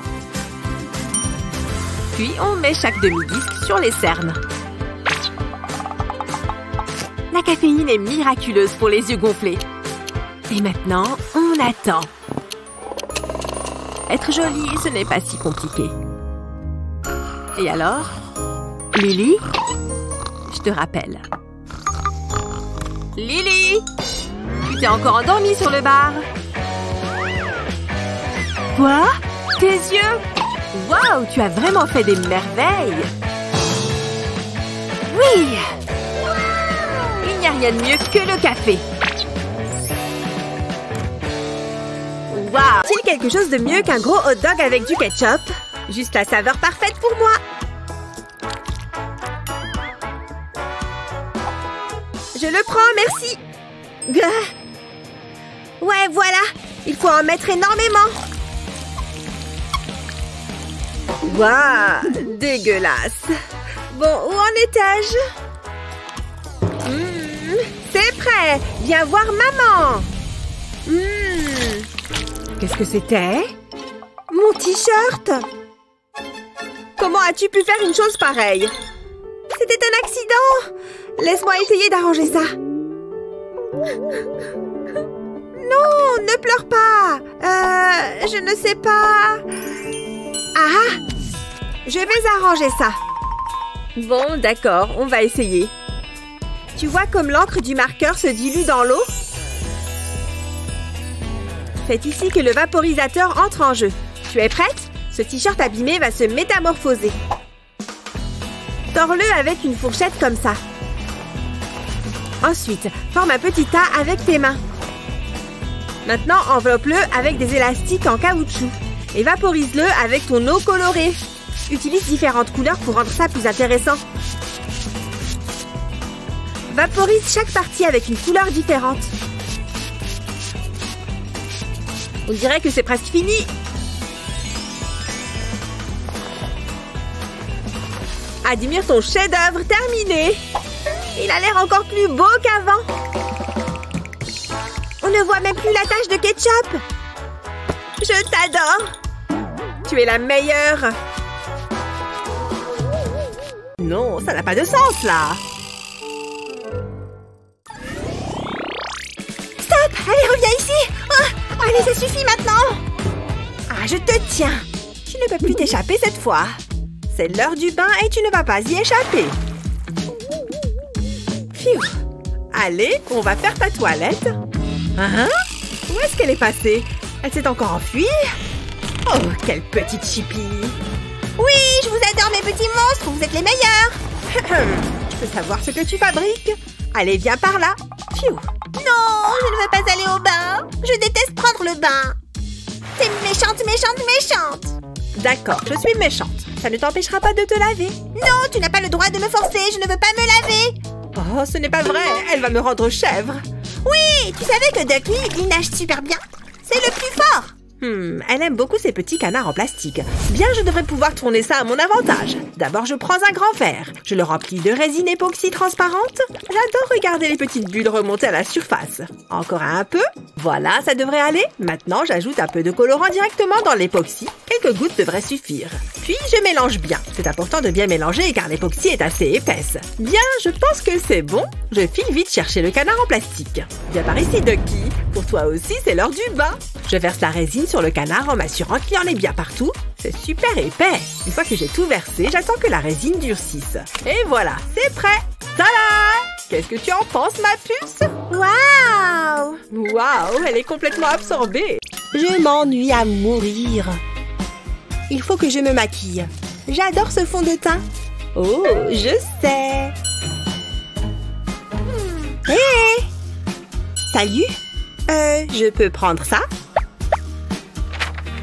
Puis on met chaque demi-disque sur les cernes. La caféine est miraculeuse pour les yeux gonflés. Et maintenant, on attend. Être jolie, ce n'est pas si compliqué. Et alors, Lily? Je te rappelle. Lily! Tu t'es encore endormie sur le bar. Quoi? Tes yeux? Waouh, tu as vraiment fait des merveilles! Oui! Il n'y a rien de mieux que le café. Waouh! Est-il quelque chose de mieux qu'un gros hot dog avec du ketchup? Juste la saveur parfaite pour moi. Je le prends, merci. Ouais, voilà. Il faut en mettre énormément. Waouh, dégueulasse. Bon, où en étais-je? C'est prêt. Viens voir maman. Qu'est-ce que c'était? Mon t-shirt. Comment as-tu pu faire une chose pareille? C'était un accident. Laisse-moi essayer d'arranger ça. Non, ne pleure pas. Je ne sais pas. Ah, je vais arranger ça. Bon, d'accord, on va essayer. Tu vois comme l'encre du marqueur se dilue dans l'eau? C'est ici que le vaporisateur entre en jeu. Tu es prête? Ce t-shirt abîmé va se métamorphoser. Tords-le avec une fourchette comme ça. Ensuite, forme un petit tas avec tes mains. Maintenant, enveloppe-le avec des élastiques en caoutchouc et vaporise-le avec ton eau colorée. Utilise différentes couleurs pour rendre ça plus intéressant. Vaporise chaque partie avec une couleur différente. On dirait que c'est presque fini. Admire ton chef-d'œuvre terminé. Il a l'air encore plus beau qu'avant. On ne voit même plus la tache de ketchup. Je t'adore. Tu es la meilleure. non, ça n'a pas de sens, là. Stop! Allez, reviens ici! Oh, allez, ça suffit maintenant! Ah, je te tiens! Tu ne peux plus t'échapper cette fois. C'est l'heure du bain et tu ne vas pas y échapper. Pfiou! Allez, on va faire ta toilette. Hein? Où est-ce qu'elle est passée? Elle s'est encore enfuie? Oh, quelle petite chipie! Oui, je vous adore mes petits monstres, vous êtes les meilleurs! Je peux savoir ce que tu fabriques? Allez, viens par là! Pfiou! Non, je ne veux pas aller au bain! Je déteste prendre le bain! T'es méchante, méchante, méchante! D'accord, je suis méchante. Ça ne t'empêchera pas de te laver. Non, tu n'as pas le droit de me forcer, je ne veux pas me laver! Oh, ce n'est pas vrai, elle va me rendre chèvre! Oui, tu savais que Ducky, il nage super bien? C'est le plus fort! Elle aime beaucoup ces petits canards en plastique. Bien, je devrais pouvoir tourner ça à mon avantage. D'abord, je prends un grand verre. Je le remplis de résine époxy transparente. J'adore regarder les petites bulles remonter à la surface. Encore un peu. Voilà, ça devrait aller. Maintenant, j'ajoute un peu de colorant directement dans l'époxy. Quelques gouttes devraient suffire. Puis, je mélange bien. C'est important de bien mélanger car l'époxy est assez épaisse. Bien, je pense que c'est bon. Je file vite chercher le canard en plastique. Viens par ici, Ducky. Pour toi aussi, c'est l'heure du bain. Je verse la résine sur le canard en m'assurant qu'il y en ait bien partout. C'est super épais. Une fois que j'ai tout versé, j'attends que la résine durcisse. Et voilà, c'est prêt. Tada! Qu'est-ce que tu en penses, ma puce? Waouh! Waouh, elle est complètement absorbée. Je m'ennuie à mourir. Il faut que je me maquille. J'adore ce fond de teint. Oh, je sais. Hé! Hey! Salut! Je peux prendre ça?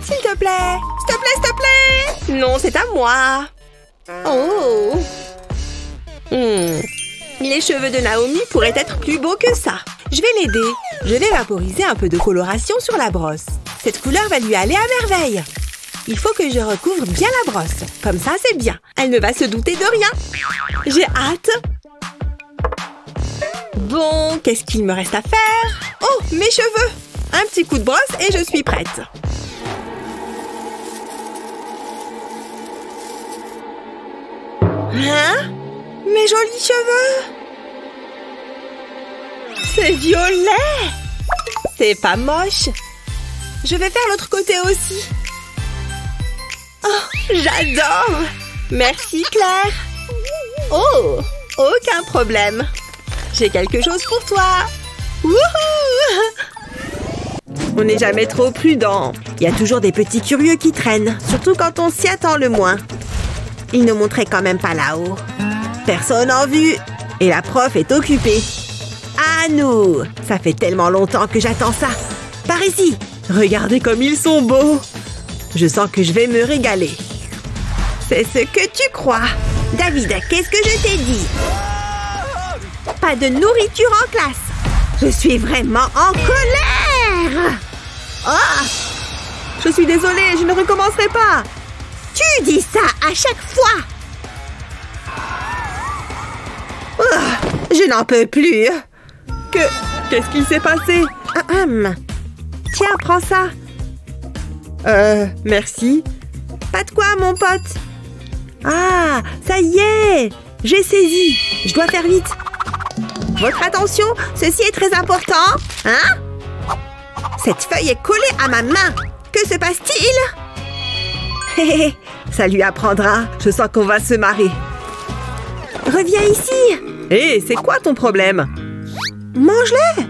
S'il te plaît! S'il te plaît, s'il te plaît! Non, c'est à moi! Oh! Les cheveux de Naomi pourraient être plus beaux que ça. Je vais l'aider. Je vais vaporiser un peu de coloration sur la brosse. Cette couleur va lui aller à merveille. Il faut que je recouvre bien la brosse. Comme ça, c'est bien. Elle ne va se douter de rien. J'ai hâte. Bon, qu'est-ce qu'il me reste à faire? Oh, mes cheveux! Un petit coup de brosse et je suis prête. Hein? Mes jolis cheveux! C'est violet! C'est pas moche. Je vais faire l'autre côté aussi. Oh, j'adore! Merci, Claire. Oh, aucun problème. J'ai quelque chose pour toi. Wouhou! On n'est jamais trop prudent. Il y a toujours des petits curieux qui traînent, surtout quand on s'y attend le moins. Ils ne montraient quand même pas là-haut. Personne en vue. Et la prof est occupée. À nous! Ça fait tellement longtemps que j'attends ça. Par ici! Regardez comme ils sont beaux! Je sens que je vais me régaler. C'est ce que tu crois. David, qu'est-ce que je t'ai dit? Pas de nourriture en classe. Je suis vraiment en colère. Oh! Je suis désolée, je ne recommencerai pas. Tu dis ça à chaque fois. Oh, je n'en peux plus. Qu'est-ce qui s'est passé? Tiens, prends ça. Merci. Pas de quoi, mon pote. Ah, ça y est. J'ai saisi. Je dois faire vite. Votre attention, ceci est très important. Hein? Cette feuille est collée à ma main. Que se passe-t-il? Ça lui apprendra. Je sens qu'on va se marrer. Reviens ici. Hé, c'est quoi ton problème? Mange-les.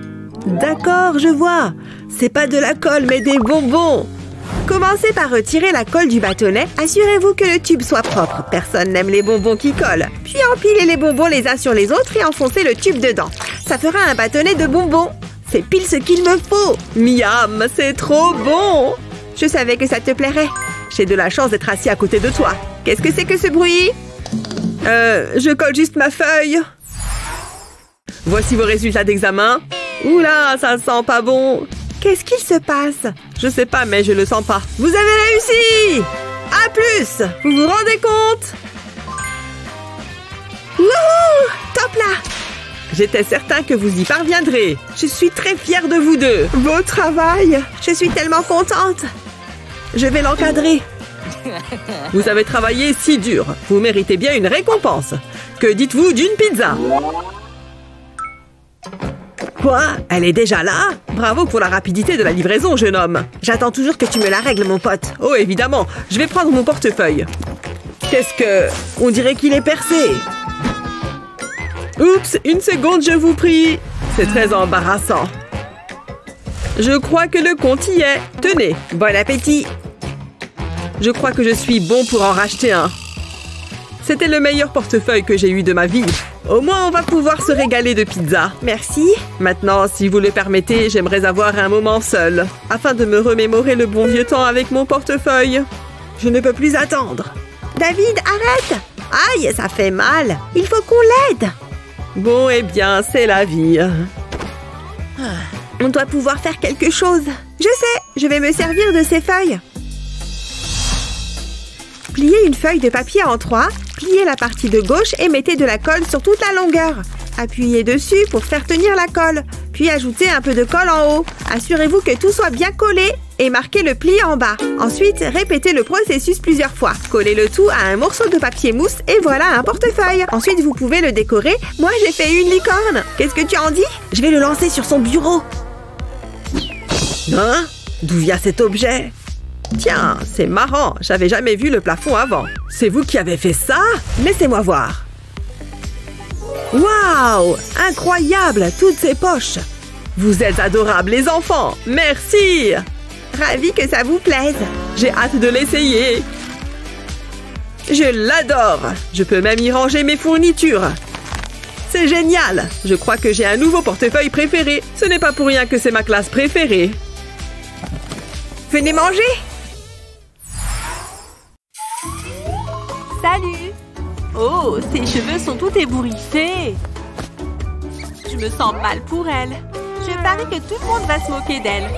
D'accord, je vois. C'est pas de la colle, mais des bonbons. Commencez par retirer la colle du bâtonnet. Assurez-vous que le tube soit propre. Personne n'aime les bonbons qui collent. Puis empilez les bonbons les uns sur les autres et enfoncez le tube dedans. Ça fera un bâtonnet de bonbons. C'est pile ce qu'il me faut. Miam, c'est trop bon. Je savais que ça te plairait. J'ai de la chance d'être assis à côté de toi. Qu'est-ce que c'est que ce bruit? Je colle juste ma feuille. Voici vos résultats d'examen. Oula, ça sent pas bon. Qu'est-ce qu'il se passe? Je sais pas, mais je le sens pas. Vous avez réussi! À plus! Vous vous rendez compte? Wouhou! Top là! J'étais certain que vous y parviendrez. Je suis très fière de vous deux. Beau travail! Je suis tellement contente. Je vais l'encadrer. Vous avez travaillé si dur. Vous méritez bien une récompense. Que dites-vous d'une pizza? Quoi? Elle est déjà là? Bravo pour la rapidité de la livraison, jeune homme. J'attends toujours que tu me la règles, mon pote. Oh, évidemment. Je vais prendre mon portefeuille. Qu'est-ce que... On dirait qu'il est percé. Oups, une seconde, je vous prie. C'est très embarrassant. Je crois que le compte y est. Tenez, bon appétit. Je crois que je suis bon pour en racheter un. C'était le meilleur portefeuille que j'ai eu de ma vie. Au moins, on va pouvoir se régaler de pizza. Merci. Maintenant, si vous le permettez, j'aimerais avoir un moment seul, afin de me remémorer le bon vieux temps avec mon portefeuille. Je ne peux plus attendre. David, arrête! Aïe, ça fait mal. Il faut qu'on l'aide. Bon, eh bien, c'est la vie. On doit pouvoir faire quelque chose. Je sais, je vais me servir de ces feuilles. Pliez une feuille de papier en 3, pliez la partie de gauche et mettez de la colle sur toute la longueur. Appuyez dessus pour faire tenir la colle, puis ajoutez un peu de colle en haut. Assurez-vous que tout soit bien collé et marquez le pli en bas. Ensuite, répétez le processus plusieurs fois. Collez le tout à un morceau de papier mousse et voilà un portefeuille. Ensuite, vous pouvez le décorer. Moi, j'ai fait une licorne. Qu'est-ce que tu en dis? Je vais le lancer sur son bureau. Hein? D'où vient cet objet? Tiens, c'est marrant, j'avais jamais vu le plafond avant. C'est vous qui avez fait ça? Laissez-moi voir. Waouh! Incroyable, toutes ces poches. Vous êtes adorables, les enfants. Merci! Ravi que ça vous plaise. J'ai hâte de l'essayer. Je l'adore. Je peux même y ranger mes fournitures. C'est génial. Je crois que j'ai un nouveau portefeuille préféré. Ce n'est pas pour rien que c'est ma classe préférée. Venez manger. Salut! Oh, ses cheveux sont tout ébouriffés. Je me sens mal pour elle. Je parie que tout le monde va se moquer d'elle.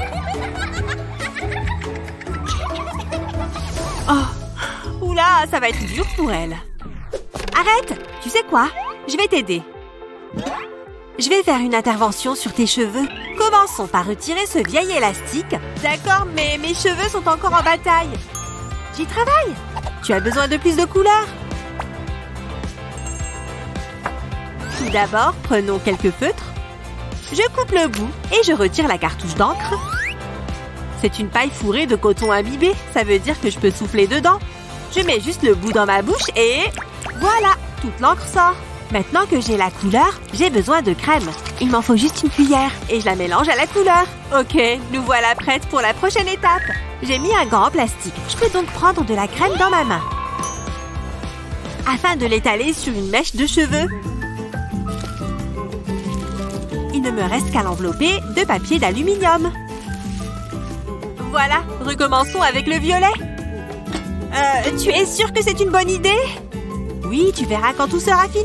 Oh, oula, ça va être dur pour elle. Arrête! Tu sais quoi? Je vais t'aider. Je vais faire une intervention sur tes cheveux. Commençons par retirer ce vieil élastique. D'accord, mais mes cheveux sont encore en bataille. J'y travaille. Tu as besoin de plus de couleurs. Tout d'abord, prenons quelques feutres. Je coupe le bout et je retire la cartouche d'encre. C'est une paille fourrée de coton imbibé. Ça veut dire que je peux souffler dedans. Je mets juste le bout dans ma bouche et... voilà, toute l'encre sort. Maintenant que j'ai la couleur, j'ai besoin de crème. Il m'en faut juste une cuillère et je la mélange à la couleur. Ok, nous voilà prêtes pour la prochaine étape. J'ai mis un gant en plastique. Je peux donc prendre de la crème dans ma main. Afin de l'étaler sur une mèche de cheveux. Il ne me reste qu'à l'envelopper de papier d'aluminium. Voilà, recommençons avec le violet. Tu es sûre que c'est une bonne idée? Oui, tu verras quand tout sera fini.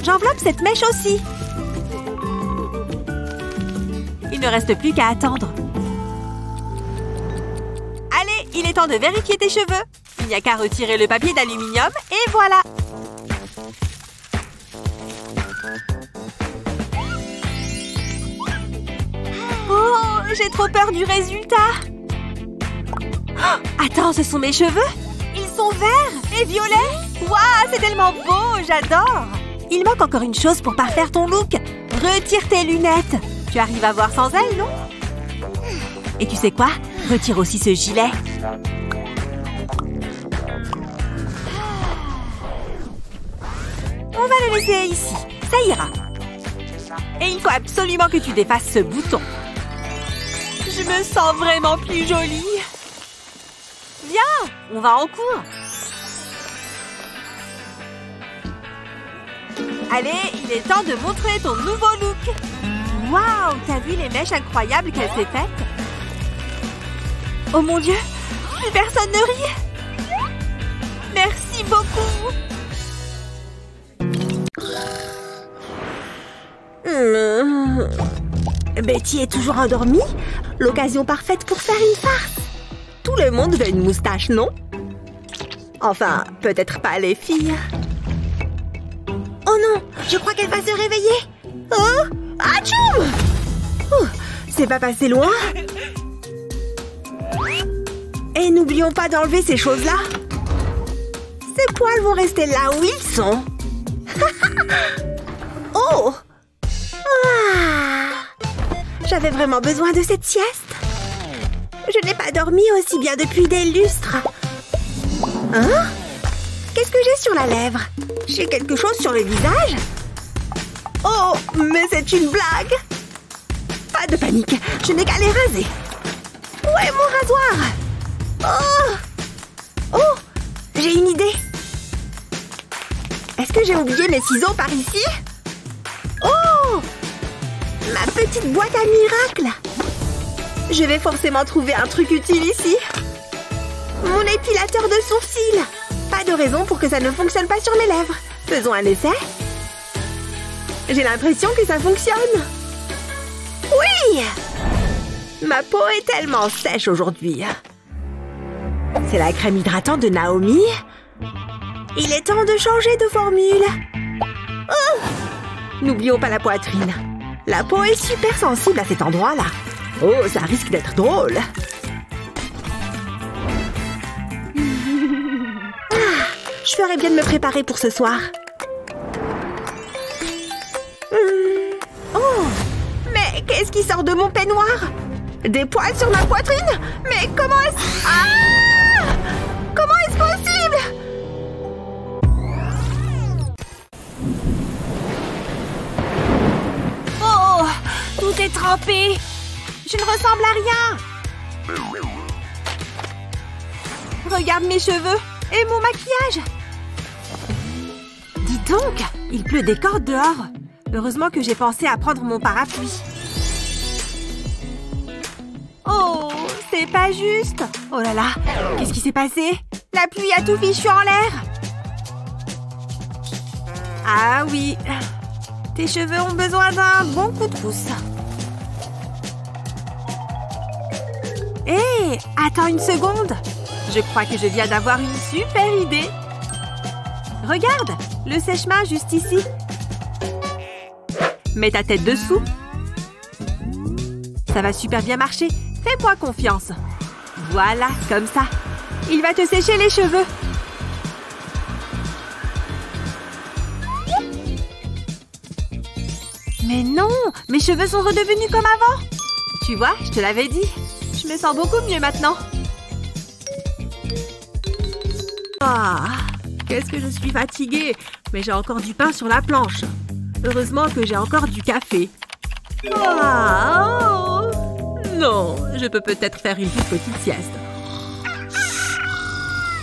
J'enveloppe cette mèche aussi. Il ne reste plus qu'à attendre. Allez, il est temps de vérifier tes cheveux. Il n'y a qu'à retirer le papier d'aluminium et voilà. Oh, j'ai trop peur du résultat. Oh, attends, ce sont mes cheveux? Ils sont verts et violets. Waouh, c'est tellement beau, j'adore. Il manque encore une chose pour parfaire ton look. Retire tes lunettes. Tu arrives à voir sans elles, non? Et tu sais quoi? Retire aussi ce gilet. On va le laisser ici. Ça ira. Et il faut absolument que tu défasses ce bouton. Je me sens vraiment plus jolie. Viens, on va en cours. Allez, il est temps de montrer ton nouveau look. Waouh, t'as vu les mèches incroyables qu'elle s'est faites? Oh mon Dieu, plus personne ne rit. Merci beaucoup. Betty est toujours endormie? L'occasion parfaite pour faire une farce. Tout le monde veut une moustache, non? Enfin, peut-être pas les filles. Oh non, je crois qu'elle va se réveiller. Oh, atchoum! C'est pas passé loin. Hé, Et n'oublions pas d'enlever ces choses-là. Ces poils vont rester là où ils sont. Oh! J'avais vraiment besoin de cette sieste. Je n'ai pas dormi aussi bien depuis des lustres. Hein? Qu'est-ce que j'ai sur la lèvre? J'ai quelque chose sur le visage? Oh, mais c'est une blague! Pas de panique, je n'ai qu'à les raser. Où est mon rasoir? Oh! Oh! J'ai une idée. Est-ce que j'ai oublié mes ciseaux par ici? Oh! Ma petite boîte à miracles! Je vais forcément trouver un truc utile ici. Mon épilateur de sourcils! Pas de raison pour que ça ne fonctionne pas sur mes lèvres. Faisons un essai. J'ai l'impression que ça fonctionne. Oui! Ma peau est tellement sèche aujourd'hui. C'est la crème hydratante de Naomi. Il est temps de changer de formule. Oh! N'oublions pas la poitrine. La peau est super sensible à cet endroit-là. Oh, ça risque d'être drôle. Je ferais bien de me préparer pour ce soir. Oh! Mais qu'est-ce qui sort de mon peignoir? Des poils sur ma poitrine? Mais comment est-ce... Ah! Comment est-ce possible? Oh! Tout est trempé. Je ne ressemble à rien. Regarde mes cheveux et mon maquillage. Dis donc, il pleut des cordes dehors. Heureusement que j'ai pensé à prendre mon parapluie. Oh, c'est pas juste. Oh là là, qu'est-ce qui s'est passé? La pluie a tout fichu en l'air. Ah oui, tes cheveux ont besoin d'un bon coup de pouce. Hé, attends une seconde. Je crois que je viens d'avoir une super idée. Regarde, le sèche-main juste ici. Mets ta tête dessous. Ça va super bien marcher. Fais-moi confiance. Voilà, comme ça. Il va te sécher les cheveux. Mais non, mes cheveux sont redevenus comme avant. Tu vois, je te l'avais dit. Je me sens beaucoup mieux maintenant. Ah, qu'est-ce que je suis fatiguée. Mais j'ai encore du pain sur la planche. Heureusement que j'ai encore du café. Ah, oh. Non, je peux peut-être faire une toute petite sieste.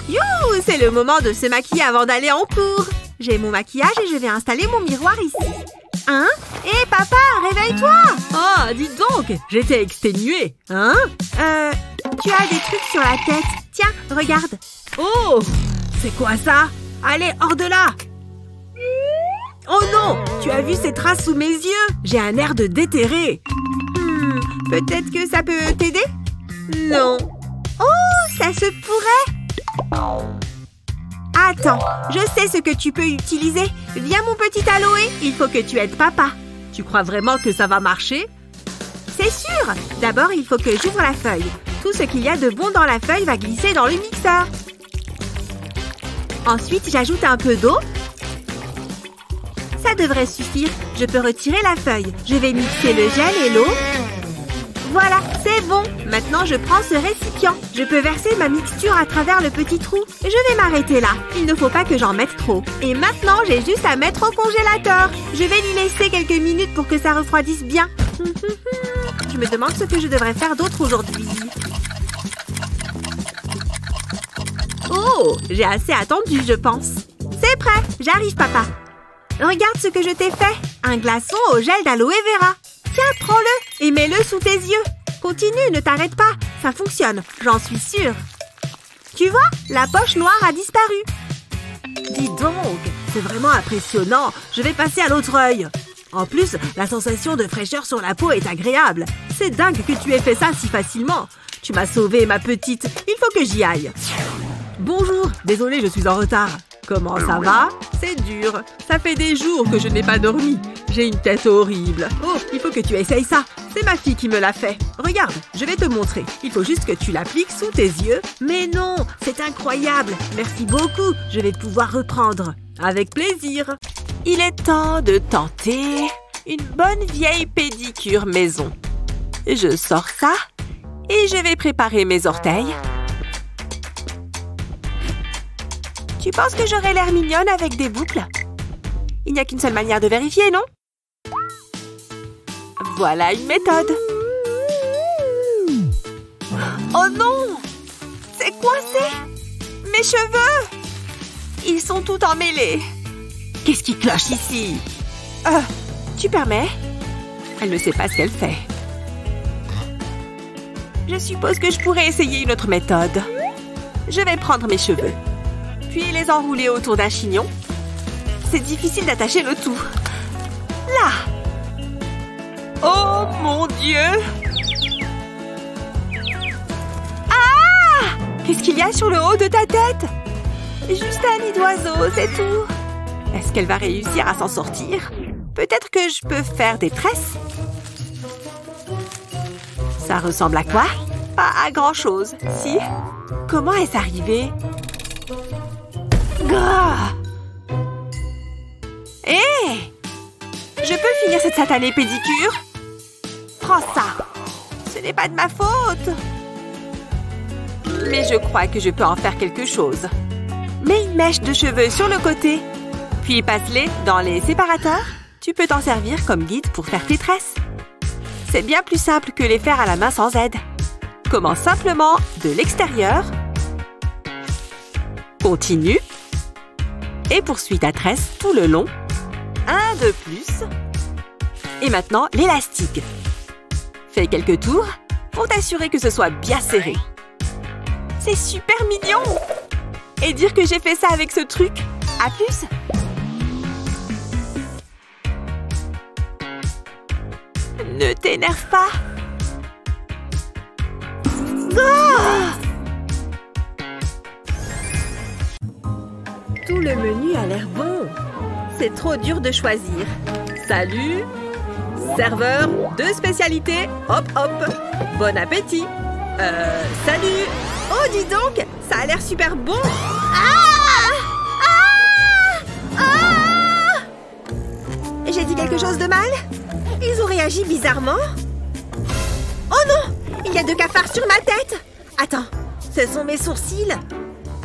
Youhou, c'est le moment de se maquiller avant d'aller en cours. J'ai mon maquillage et je vais installer mon miroir ici. Hein? Hé, papa, réveille-toi! Oh, dis donc, j'étais exténuée, hein? Tu as des trucs sur la tête. Tiens, regarde. Oh! C'est quoi ça? Allez, hors de là! Oh non! Tu as vu ces traces sous mes yeux? J'ai un air de déterré. Peut-être que ça peut t'aider? Non. Oh, ça se pourrait! Attends, je sais ce que tu peux utiliser. Viens, mon petit aloe, il faut que tu aides papa. Tu crois vraiment que ça va marcher? C'est sûr! D'abord, il faut que j'ouvre la feuille. Tout ce qu'il y a de bon dans la feuille va glisser dans le mixeur. Ensuite, j'ajoute un peu d'eau. Ça devrait suffire. Je peux retirer la feuille. Je vais mixer le gel et l'eau. Voilà, c'est bon. Maintenant, je prends ce récipient. Je peux verser ma mixture à travers le petit trou. Je vais m'arrêter là. Il ne faut pas que j'en mette trop. Et maintenant, j'ai juste à mettre au congélateur. Je vais lui laisser quelques minutes pour que ça refroidisse bien. Je me demande ce que je devrais faire d'autre aujourd'hui. Oh, j'ai assez attendu, je pense. C'est prêt, j'arrive, papa. Regarde ce que je t'ai fait. Un glaçon au gel d'aloe vera. Tiens, prends-le et mets-le sous tes yeux. Continue, ne t'arrête pas. Ça fonctionne, j'en suis sûre. Tu vois, la poche noire a disparu. Dis donc, c'est vraiment impressionnant. Je vais passer à l'autre œil. En plus, la sensation de fraîcheur sur la peau est agréable. C'est dingue que tu aies fait ça si facilement. Tu m'as sauvée, ma petite. Il faut que j'y aille. Bonjour, désolée, je suis en retard. Comment ça va? C'est dur. Ça fait des jours que je n'ai pas dormi. J'ai une tête horrible. Oh, il faut que tu essayes ça. C'est ma fille qui me l'a fait. Regarde, je vais te montrer. Il faut juste que tu l'appliques sous tes yeux. Mais non, c'est incroyable. Merci beaucoup. Je vais pouvoir reprendre. Avec plaisir. Il est temps de tenter une bonne vieille pédicure maison. Je sors ça et je vais préparer mes orteils. Tu penses que j'aurais l'air mignonne avec des boucles? Il n'y a qu'une seule manière de vérifier, non? Voilà une méthode. Oh non! C'est coincé! Mes cheveux! Ils sont tout emmêlés. Qu'est-ce qui cloche ici? Tu permets? Elle ne sait pas ce qu'elle fait. Je suppose que je pourrais essayer une autre méthode. Je vais prendre mes cheveux, puis les enrouler autour d'un chignon. C'est difficile d'attacher le tout. Là! Oh mon Dieu! Ah! Qu'est-ce qu'il y a sur le haut de ta tête? Juste un nid d'oiseau, c'est tout. Est-ce qu'elle va réussir à s'en sortir? Peut-être que je peux faire des tresses? Ça ressemble à quoi? Pas à grand-chose, si? Comment est-ce arrivé? Gah! Hé! Je peux finir cette satanée pédicure? Prends ça! Ce n'est pas de ma faute! Mais je crois que je peux en faire quelque chose. Mets une mèche de cheveux sur le côté, puis passe-les dans les séparateurs. Tu peux t'en servir comme guide pour faire tes tresses. C'est bien plus simple que les faire à la main sans aide. Commence simplement de l'extérieur. Continue. Et poursuis ta tresse tout le long. Un de plus. Et maintenant, l'élastique. Fais quelques tours pour t'assurer que ce soit bien serré. C'est super mignon! Et dire que j'ai fait ça avec ce truc. À plus! Ne t'énerve pas! Ah! Tout le menu a l'air bon. C'est trop dur de choisir. Salut! Serveur, 2 spécialités. Hop, hop. Bon appétit. Salut! Oh, dis donc! Ça a l'air super bon! J'ai dit quelque chose de mal? Ils ont réagi bizarrement? Oh non! Il y a 2 cafards sur ma tête! Attends, ce sont mes sourcils?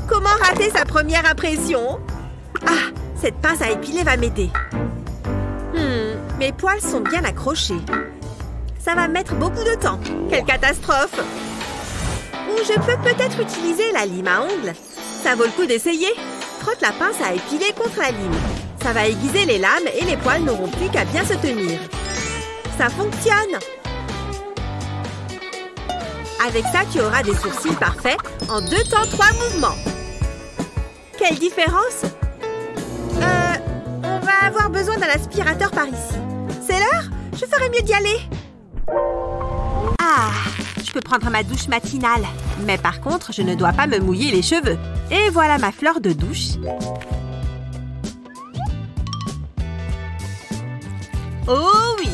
Comment rater sa première impression? Ah, cette pince à épiler va m'aider. Mes poils sont bien accrochés. Ça va mettre beaucoup de temps. Quelle catastrophe! Ou je peux peut-être utiliser la lime à ongles. Ça vaut le coup d'essayer. Frotte la pince à épiler contre la lime. Ça va aiguiser les lames et les poils n'auront plus qu'à bien se tenir. Ça fonctionne! Avec ça, tu auras des sourcils parfaits en 2 temps 3 mouvements. Quelle différence! On va avoir besoin d'un aspirateur par ici. C'est l'heure? Je ferais mieux d'y aller. Ah! Je peux prendre ma douche matinale. Mais par contre, je ne dois pas me mouiller les cheveux. Et voilà ma fleur de douche. Oh oui!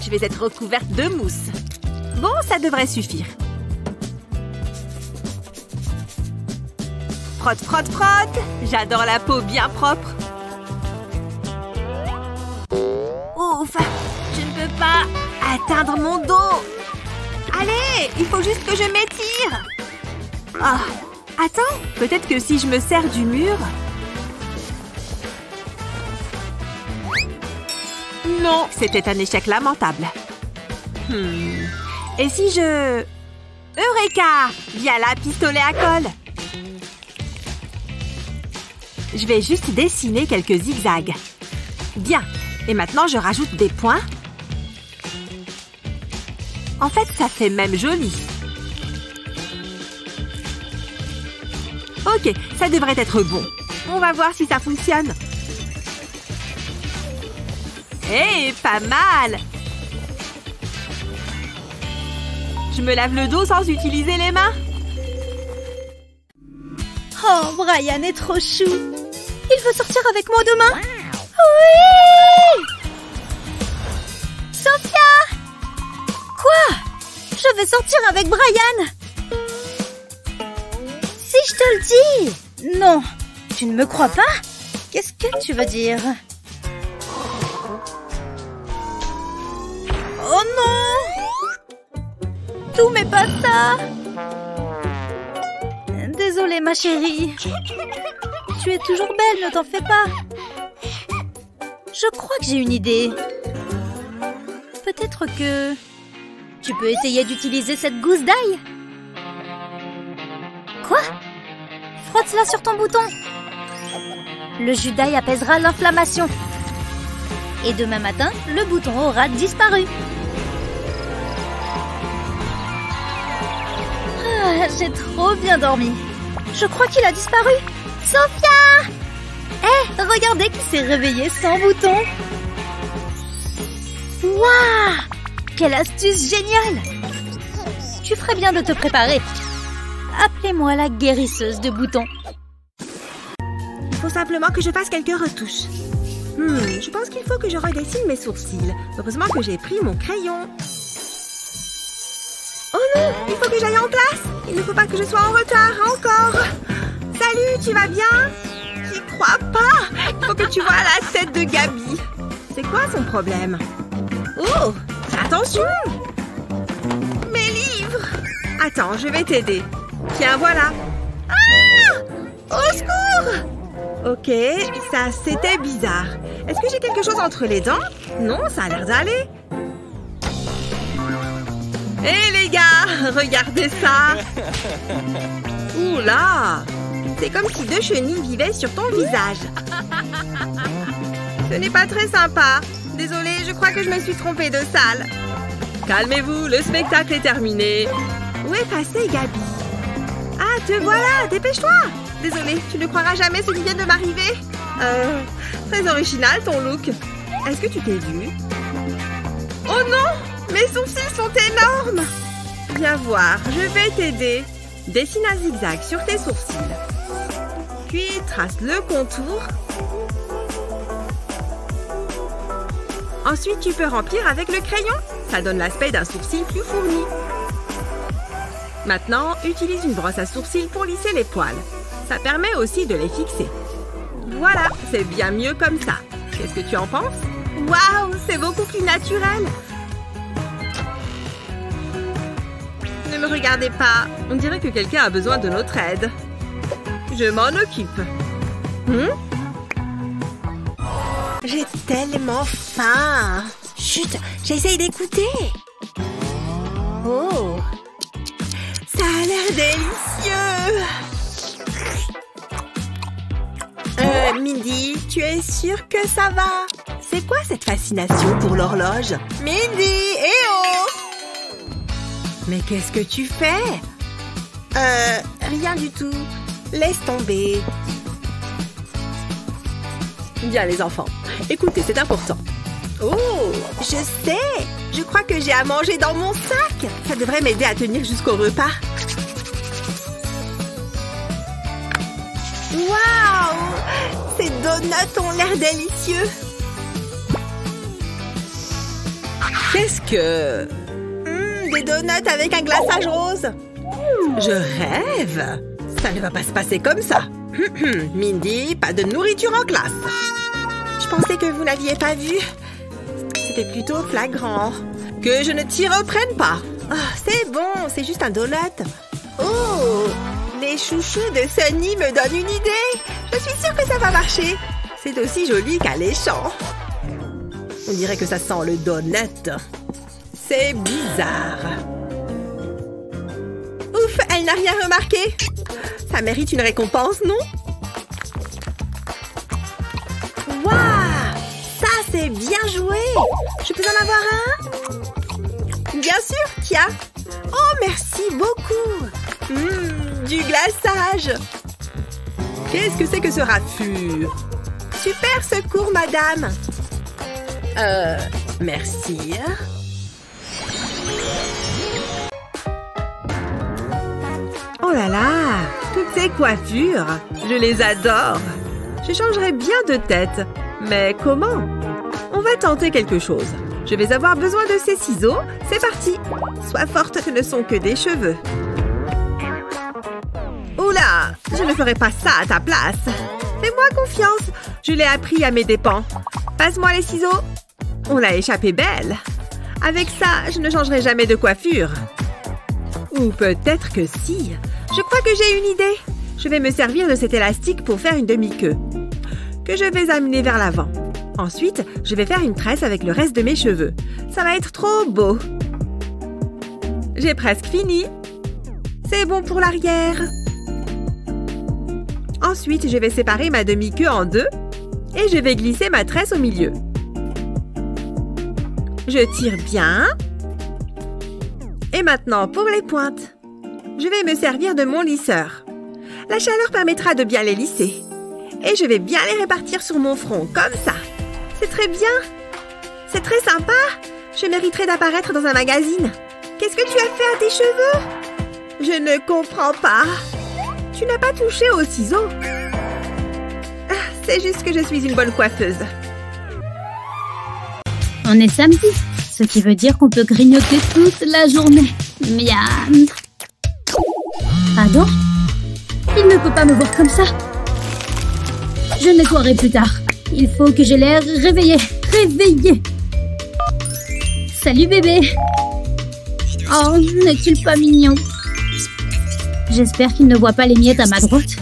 Je vais être recouverte de mousse. Bon, ça devrait suffire. Frotte, frotte, frotte! J'adore la peau bien propre. Ouf! Je ne peux pas atteindre mon dos. Allez! Il faut juste que je m'étire. Ah! Attends! Peut-être que si je me sers du mur... Non! C'était un échec lamentable. Et si je... Eureka! Viens là, pistolet à colle! Je vais juste dessiner quelques zigzags. Bien. Et maintenant, je rajoute des points. En fait, ça fait même joli. Ok, ça devrait être bon. On va voir si ça fonctionne. Hé, pas mal! Je me lave le dos sans utiliser les mains. Oh, Brian est trop chou. Il veut sortir avec moi demain. Oui! Sophia! Je vais sortir avec Brian. Si je te le dis. Non, tu ne me crois pas? Qu'est-ce que tu veux dire? Oh non! Tout mais pas ça! Désolée ma chérie. Tu es toujours belle, ne t'en fais pas. Je crois que j'ai une idée. Peut-être que... Tu peux essayer d'utiliser cette gousse d'ail? Quoi? Frotte-la sur ton bouton. Le jus d'ail apaisera l'inflammation. Et demain matin, le bouton aura disparu. Ah, j'ai trop bien dormi. Je crois qu'il a disparu. Sophia! Hé, regardez qui s'est réveillé sans bouton. Waouh! Quelle astuce géniale! Tu ferais bien de te préparer. Appelez-moi la guérisseuse de boutons. Il faut simplement que je fasse quelques retouches. Je pense qu'il faut que je redessine mes sourcils. Heureusement que j'ai pris mon crayon. Oh non, il faut que j'aille en classe. Il ne faut pas que je sois en retard encore. Salut, tu vas bien? J'y crois pas. Il faut que tu vois la tête de Gabi. C'est quoi son problème? Oh, attention! Mes livres! Attends, je vais t'aider. Tiens, voilà. Ah! Au secours! Ok, ça c'était bizarre. Est-ce que j'ai quelque chose entre les dents? Non, ça a l'air d'aller. Hé les gars, regardez ça! Ouh là! C'est comme si deux chenilles vivaient sur ton visage. Ce n'est pas très sympa. Désolée, je crois que je me suis trompée de salle. Calmez-vous, le spectacle est terminé. Où est passée Gabi? Ah, te voilà, dépêche-toi! Désolée, tu ne croiras jamais ce qui vient de m'arriver. Très original ton look. Est-ce que tu t'es vue? Oh non! Mes sourcils sont énormes! Viens voir, je vais t'aider. Dessine un zigzag sur tes sourcils. Puis trace le contour. Ensuite, tu peux remplir avec le crayon. Ça donne l'aspect d'un sourcil plus fourni. Maintenant, utilise une brosse à sourcils pour lisser les poils. Ça permet aussi de les fixer. Voilà, c'est bien mieux comme ça. Qu'est-ce que tu en penses? Waouh, c'est beaucoup plus naturel. Ne me regardez pas. On dirait que quelqu'un a besoin de notre aide. Je m'en occupe. J'ai tellement faim. Chut, j'essaye d'écouter. Oh, ça a l'air délicieux. Mindy, tu es sûre que ça va? C'est quoi cette fascination pour l'horloge? Mindy, eh oh! Mais qu'est-ce que tu fais? Rien du tout. Laisse tomber. Bien les enfants, écoutez, c'est important. Oh, je sais. Je crois que j'ai à manger dans mon sac. Ça devrait m'aider à tenir jusqu'au repas. Waouh! Ces donuts ont l'air délicieux. Qu'est-ce que... Des donuts avec un glaçage rose. Je rêve. Ça ne va pas se passer comme ça. Mindy, pas de nourriture en classe. Je pensais que vous n'aviez pas vu. C'était plutôt flagrant. Que je ne t'y reprenne pas. Oh, c'est bon, c'est juste un donut. Oh, les chouchous de Sunny me donnent une idée. Je suis sûre que ça va marcher. C'est aussi joli qu'alléchant. On dirait que ça sent le donut. C'est bizarre. Ouf, elle n'a rien remarqué. Ça mérite une récompense, non? Waouh! Ça, c'est bien joué! Je peux en avoir un? Bien sûr, tiens! Oh, merci beaucoup! Du glaçage! Qu'est-ce que c'est que ce raffut? Super secours, madame! Merci. Oh là là! Toutes ces coiffures! Je les adore! Je changerais bien de tête. Mais comment? On va tenter quelque chose. Je vais avoir besoin de ces ciseaux. C'est parti. Sois forte, ce ne sont que des cheveux. Oula, je ne ferai pas ça à ta place. Fais-moi confiance. Je l'ai appris à mes dépens. Passe-moi les ciseaux. On l'a échappé belle. Avec ça, je ne changerai jamais de coiffure. Ou peut-être que si. Je crois que j'ai une idée. Je vais me servir de cet élastique pour faire une demi-queue, que je vais amener vers l'avant. Ensuite, je vais faire une tresse avec le reste de mes cheveux. Ça va être trop beau. J'ai presque fini. C'est bon pour l'arrière. Ensuite, je vais séparer ma demi-queue en deux et je vais glisser ma tresse au milieu. Je tire bien. Et maintenant, pour les pointes. Je vais me servir de mon lisseur. La chaleur permettra de bien les lisser. Et je vais bien les répartir sur mon front, comme ça. C'est très bien. C'est très sympa. Je mériterais d'apparaître dans un magazine. Qu'est-ce que tu as fait à tes cheveux? Je ne comprends pas. Tu n'as pas touché aux ciseaux. Ah, c'est juste que je suis une bonne coiffeuse. On est samedi, ce qui veut dire qu'on peut grignoter toute la journée. Miam. Adam? Il ne peut pas me voir comme ça. Je nettoierai plus tard. Il faut que j'ai l'air réveillée. Réveillée. Salut bébé. Oh, n'est-il pas mignon? J'espère qu'il ne voit pas les miettes à ma droite.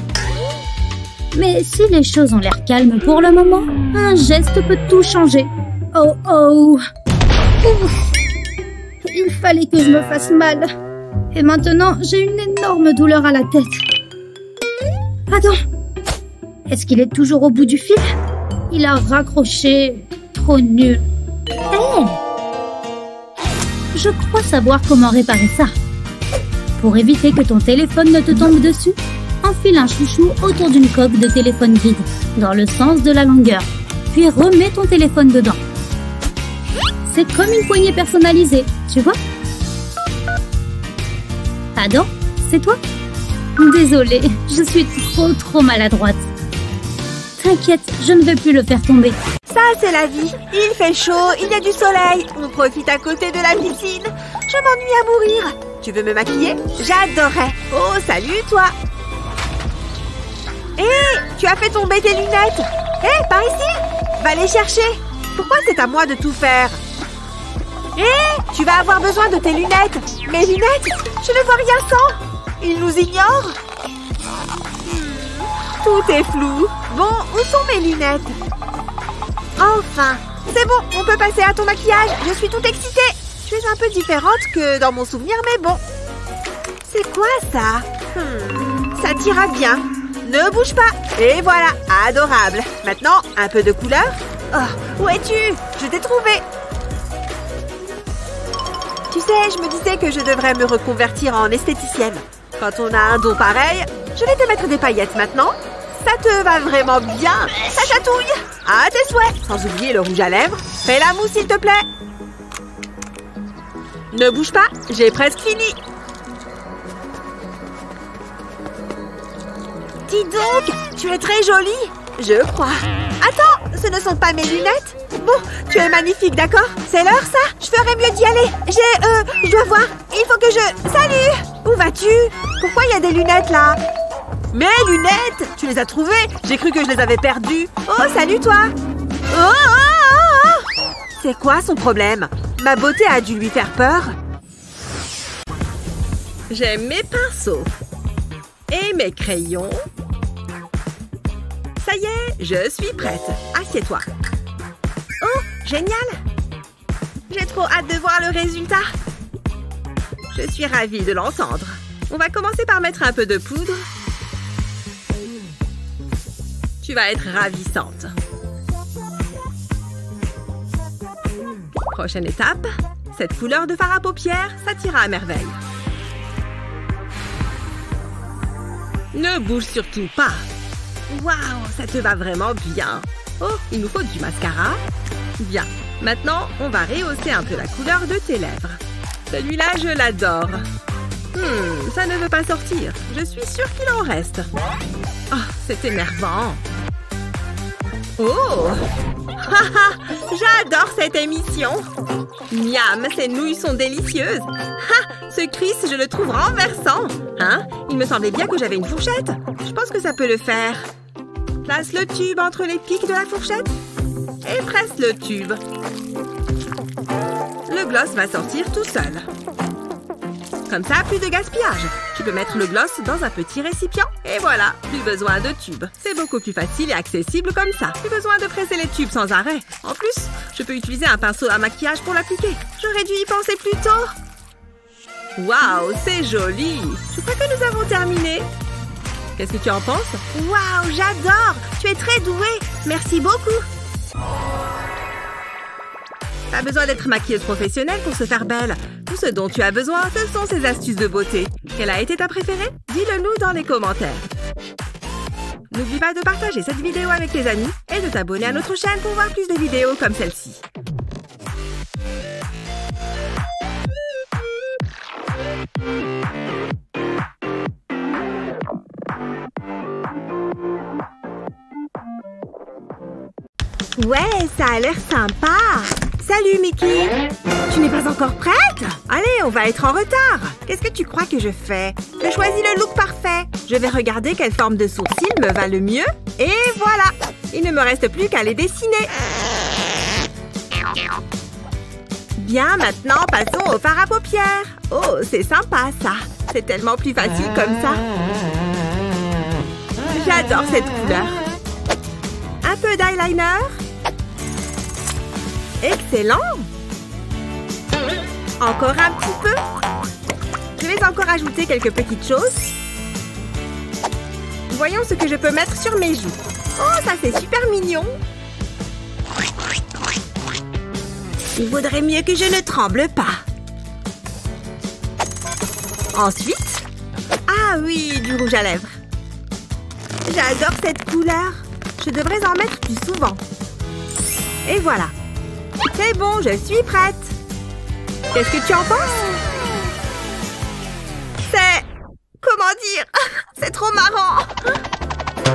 Mais si les choses ont l'air calmes pour le moment, un geste peut tout changer. Oh oh. Ouf. Il fallait que je me fasse mal. Et maintenant, j'ai une énorme douleur à la tête. Attends. Est-ce qu'il est toujours au bout du fil? Il a raccroché. Trop nul. Hé! Je crois savoir comment réparer ça. Pour éviter que ton téléphone ne te tombe dessus, enfile un chouchou autour d'une coque de téléphone vide, dans le sens de la longueur, puis remets ton téléphone dedans. C'est comme une poignée personnalisée, tu vois? Adam, c'est toi? Désolée, je suis trop maladroite. T'inquiète, je ne vais plus le faire tomber. Ça, c'est la vie. Il fait chaud, il y a du soleil. On profite à côté de la piscine. Je m'ennuie à mourir. Tu veux me maquiller? J'adorerais. Oh, salut, toi. Hé, tu as fait tomber tes lunettes. Hé, par ici. Va les chercher. Pourquoi c'est à moi de tout faire? Hé, tu vas avoir besoin de tes lunettes. Mes lunettes? Je ne vois rien sans. Ils nous ignorent. Tout est flou. Bon, où sont mes lunettes? Enfin. C'est bon, on peut passer à ton maquillage. Je suis toute excitée. Tu es un peu différente que dans mon souvenir, mais bon. C'est quoi ça? Ça t'ira bien. Ne bouge pas. Et voilà, adorable. Maintenant, un peu de couleur. Oh, où es-tu? Je t'ai trouvé. Tu sais, je me disais que je devrais me reconvertir en esthéticienne. Quand on a un don pareil, je vais te mettre des paillettes maintenant. Ça te va vraiment bien. Ça chatouille. À tes souhaits. Sans oublier le rouge à lèvres. Fais la mousse, s'il te plaît. Ne bouge pas, j'ai presque fini. Dis donc, tu es très jolie. Je crois. Attends, ce ne sont pas mes lunettes. Bon, tu es magnifique, d'accord? C'est l'heure, ça? Je ferais mieux d'y aller. Je dois voir. Il faut que je... Salut! Où vas-tu? Pourquoi il y a des lunettes, là? Mes lunettes! Tu les as trouvées? J'ai cru que je les avais perdues. Oh, salut, toi! Oh! C'est quoi son problème? Ma beauté a dû lui faire peur. J'ai mes pinceaux. Et mes crayons. Ça y est, je suis prête. Assieds-toi. Oh, génial! J'ai trop hâte de voir le résultat. Je suis ravie de l'entendre. On va commencer par mettre un peu de poudre. Tu vas être ravissante. Prochaine étape, cette couleur de fard à paupières, ça t'ira à merveille. Ne bouge surtout pas. Waouh, ça te va vraiment bien. Oh, il nous faut du mascara. Bien. Maintenant, on va rehausser un peu la couleur de tes lèvres. Celui-là, je l'adore. Ça ne veut pas sortir. Je suis sûre qu'il en reste. Oh, c'est énervant. Oh, J'adore cette émission. Miam, ces nouilles sont délicieuses. Ha! Ce Chris, je le trouve renversant. Hein? Il me semblait bien que j'avais une fourchette. Je pense que ça peut le faire. Place le tube entre les pics de la fourchette et presse le tube. Le gloss va sortir tout seul. Comme ça, plus de gaspillage. Tu peux mettre le gloss dans un petit récipient. Et voilà, plus besoin de tubes. C'est beaucoup plus facile et accessible comme ça. Plus besoin de presser les tubes sans arrêt. En plus, je peux utiliser un pinceau à maquillage pour l'appliquer. J'aurais dû y penser plus tôt. Waouh, c'est joli. Je crois que nous avons terminé. Qu'est-ce que tu en penses? Waouh, j'adore. Tu es très douée. Merci beaucoup. Pas besoin d'être maquilleuse professionnelle pour se faire belle. Tout ce dont tu as besoin, ce sont ces astuces de beauté. Quelle a été ta préférée? Dis-le nous dans les commentaires. N'oublie pas de partager cette vidéo avec tes amis et de t'abonner à notre chaîne pour voir plus de vidéos comme celle-ci. Ouais, ça a l'air sympa. Salut, Mickey. Tu n'es pas encore prête? Allez, on va être en retard. Qu'est-ce que tu crois que je fais? Je choisis le look parfait. Je vais regarder quelle forme de sourcil me va le mieux. Et voilà. Il ne me reste plus qu'à les dessiner. Bien, maintenant, passons au fard à paupières. Oh, c'est sympa, ça. C'est tellement plus facile comme ça. J'adore cette couleur. Un peu d'eyeliner. Excellent. Encore un petit peu. Je vais encore ajouter quelques petites choses. Voyons ce que je peux mettre sur mes joues. Oh, ça c'est super mignon. Il vaudrait mieux que je ne tremble pas. Ensuite, ah oui, du rouge à lèvres. J'adore cette couleur. Je devrais en mettre plus souvent. Et voilà. C'est bon, je suis prête. Qu'est-ce que tu en penses? C'est... comment dire? C'est trop marrant.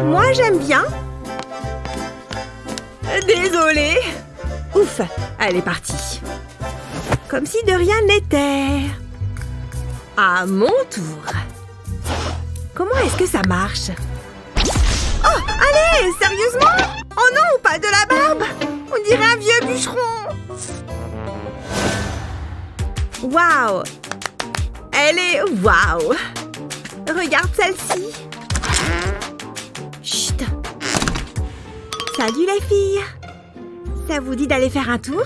Moi, j'aime bien. Désolée. Ouf, elle est partie. Comme si de rien n'était. À mon tour. Comment est-ce que ça marche? Oh, allez, sérieusement? Oh non, pas de la barbe. On dirait un vieux bûcheron. Waouh. Elle est waouh. Regarde celle-ci. Chut. Salut les filles. Ça vous dit d'aller faire un tour?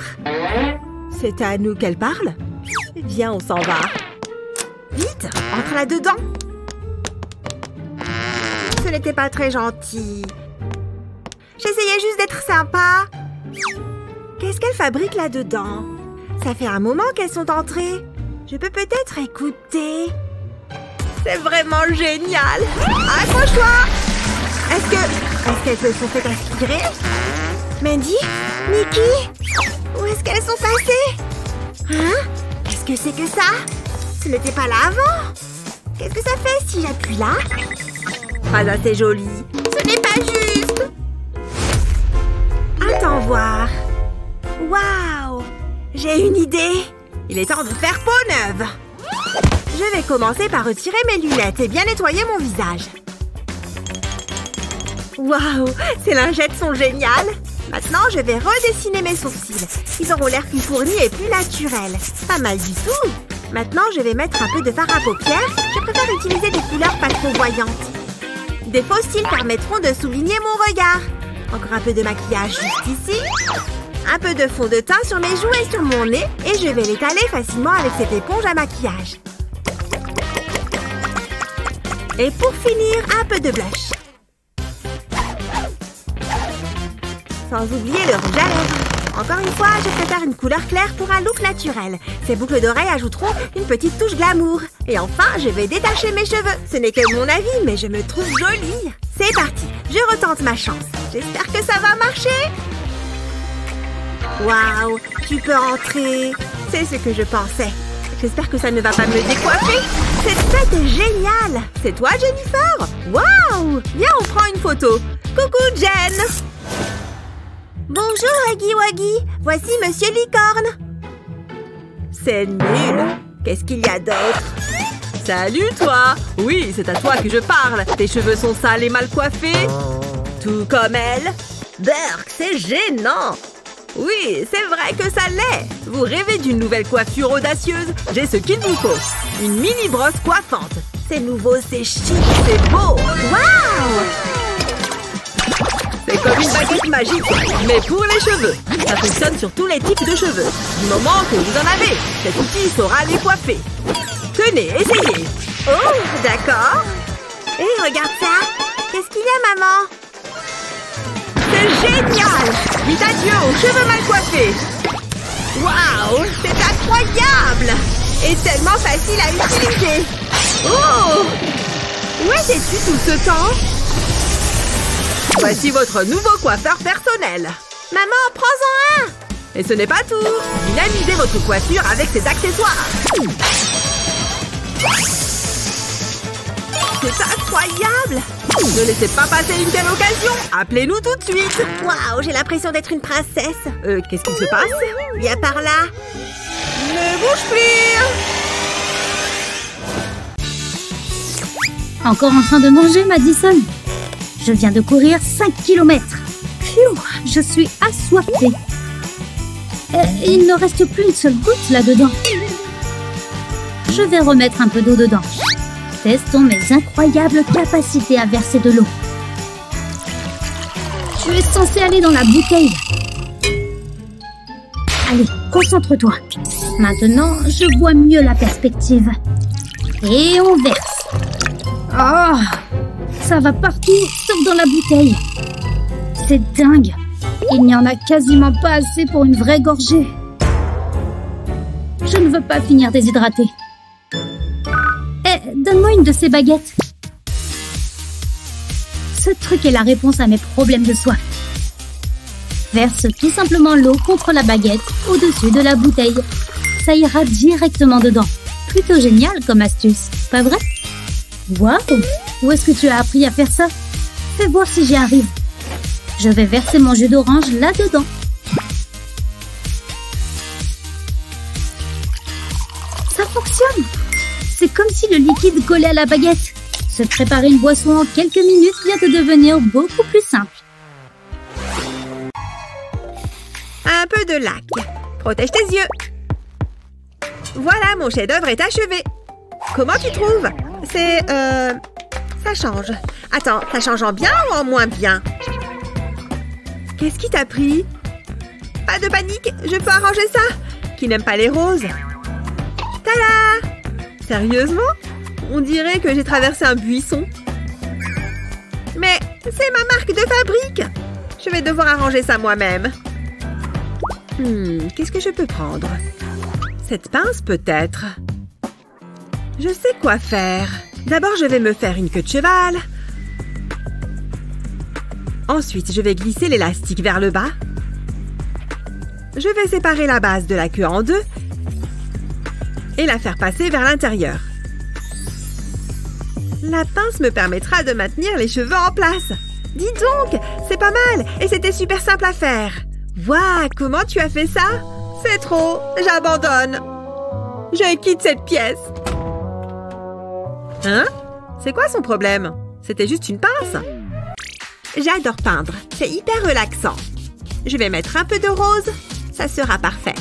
C'est à nous qu'elle parle? Viens, on s'en va. Vite, entre là-dedans. Ce n'était pas très gentil. J'essayais juste d'être sympa. Qu'est-ce qu'elle fabrique là-dedans? Ça fait un moment qu'elles sont entrées. Je peux peut-être écouter. C'est vraiment génial. Accroche-toi. Est-ce qu'elles se sont fait aspirer? Mandy? Nikki? Où est-ce qu'elles sont passées? Hein? Qu'est-ce que c'est que ça? Ce n'était pas là avant. Qu'est-ce que ça fait si j'appuie là? Pas assez joli. Ce n'est pas juste. Attends voir. Waouh! J'ai une idée. Il est temps de faire peau neuve. Je vais commencer par retirer mes lunettes et bien nettoyer mon visage. Waouh! Ces lingettes sont géniales. Maintenant, je vais redessiner mes sourcils. Ils auront l'air plus fournis et plus naturels. Pas mal du tout. Maintenant, je vais mettre un peu de fard à paupières. Je préfère utiliser des couleurs pas trop voyantes. Des faux cils permettront de souligner mon regard. Encore un peu de maquillage juste ici. Un peu de fond de teint sur mes joues et sur mon nez. Et je vais l'étaler facilement avec cette éponge à maquillage. Et pour finir, un peu de blush. Sans oublier le rouge à lèvres. Encore une fois, je préfère une couleur claire pour un look naturel. Ces boucles d'oreilles ajouteront une petite touche glamour. Et enfin, je vais détacher mes cheveux. Ce n'est que mon avis, mais je me trouve jolie. C'est parti, je retente ma chance. J'espère que ça va marcher. Waouh, tu peux entrer. C'est ce que je pensais. J'espère que ça ne va pas me décoiffer. Cette fête est géniale. C'est toi, Jennifer? Waouh! Viens, on prend une photo. Coucou, Jen. Bonjour, Huggy Wuggy. Voici Monsieur Licorne. C'est nul. Qu'est-ce qu'il y a d'autre? Salut, toi! Oui, c'est à toi que je parle. Tes cheveux sont sales et mal coiffés. Tout comme elle. Burk, c'est gênant. Oui, c'est vrai que ça l'est. Vous rêvez d'une nouvelle coiffure audacieuse? J'ai ce qu'il vous faut. Une mini brosse coiffante. C'est nouveau, c'est chic, c'est beau. Waouh! C'est comme une baguette magique, mais pour les cheveux. Ça fonctionne sur tous les types de cheveux. Du moment que vous en avez, cet outil saura les coiffer. Tenez, essayez. Oh, d'accord. Hé, regarde ça. Qu'est-ce qu'il y a, maman? C'est génial! Dites adieu aux cheveux mal coiffés. Waouh, c'est incroyable. Et tellement facile à utiliser. Oh! Où étais-tu tout ce temps? Voici votre nouveau coiffeur personnel. Maman, prends-en un. Et ce n'est pas tout. Dynamisez votre coiffure avec ces accessoires. C'est incroyable. Ne laissez pas passer une telle occasion. Appelez-nous tout de suite. Waouh, j'ai l'impression d'être une princesse. Qu'est-ce qui se passe? Viens par là. Ne bouge plus. Encore en train de manger, Madison? Je viens de courir 5 km. Pfiou, je suis assoiffée. Il ne reste plus une seule goutte là-dedans. Je vais remettre un peu d'eau dedans. Testons mes incroyables capacités à verser de l'eau. Tu es censé aller dans la bouteille. Allez, concentre-toi. Maintenant, je vois mieux la perspective. Et on verse. Oh, ça va partout, sauf dans la bouteille. C'est dingue. Il n'y en a quasiment pas assez pour une vraie gorgée. Je ne veux pas finir déshydratée. Donne-moi une de ces baguettes. Ce truc est la réponse à mes problèmes de soif. Verse tout simplement l'eau contre la baguette au-dessus de la bouteille. Ça ira directement dedans. Plutôt génial comme astuce, pas vrai? Waouh! Où est-ce que tu as appris à faire ça? Fais voir si j'y arrive. Je vais verser mon jus d'orange là-dedans. Ça fonctionne! C'est comme si le liquide collait à la baguette. Se préparer une boisson en quelques minutes vient de devenir beaucoup plus simple. Un peu de lac. Protège tes yeux. Voilà, mon chef-d'œuvre est achevé. Comment tu trouves? C'est... ça change. Attends, ça change en bien ou en moins bien? Qu'est-ce qui t'a pris? Pas de panique, je peux arranger ça. Qui n'aime pas les roses? Tada! Sérieusement? On dirait que j'ai traversé un buisson. Mais c'est ma marque de fabrique. Je vais devoir arranger ça moi-même. Qu'est-ce que je peux prendre? Cette pince peut-être? Je sais quoi faire. D'abord, je vais me faire une queue de cheval. Ensuite, je vais glisser l'élastique vers le bas. Je vais séparer la base de la queue en deux et la faire passer vers l'intérieur. La pince me permettra de maintenir les cheveux en place. Dis donc, c'est pas mal et c'était super simple à faire. Waouh, comment tu as fait ça? C'est trop, j'abandonne. Je quitte cette pièce. Hein? C'est quoi son problème? C'était juste une pince. J'adore peindre, c'est hyper relaxant. Je vais mettre un peu de rose, ça sera parfait.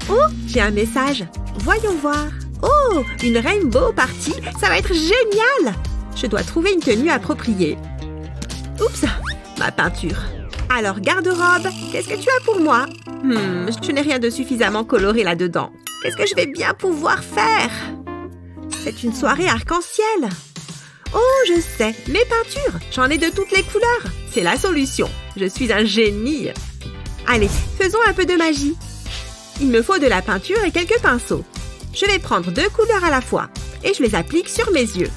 Oh, j'ai un message. Voyons voir. Oh, une rainbow party, ça va être génial. Je dois trouver une tenue appropriée. Oups, ma peinture. Alors, garde-robe, qu'est-ce que tu as pour moi? Je n'ai rien de suffisamment coloré là-dedans. Qu'est-ce que je vais bien pouvoir faire? C'est une soirée arc-en-ciel. Oh, je sais, mes peintures. J'en ai de toutes les couleurs. C'est la solution. Je suis un génie. Allez, faisons un peu de magie. Il me faut de la peinture et quelques pinceaux. Je vais prendre 2 couleurs à la fois et je les applique sur mes yeux.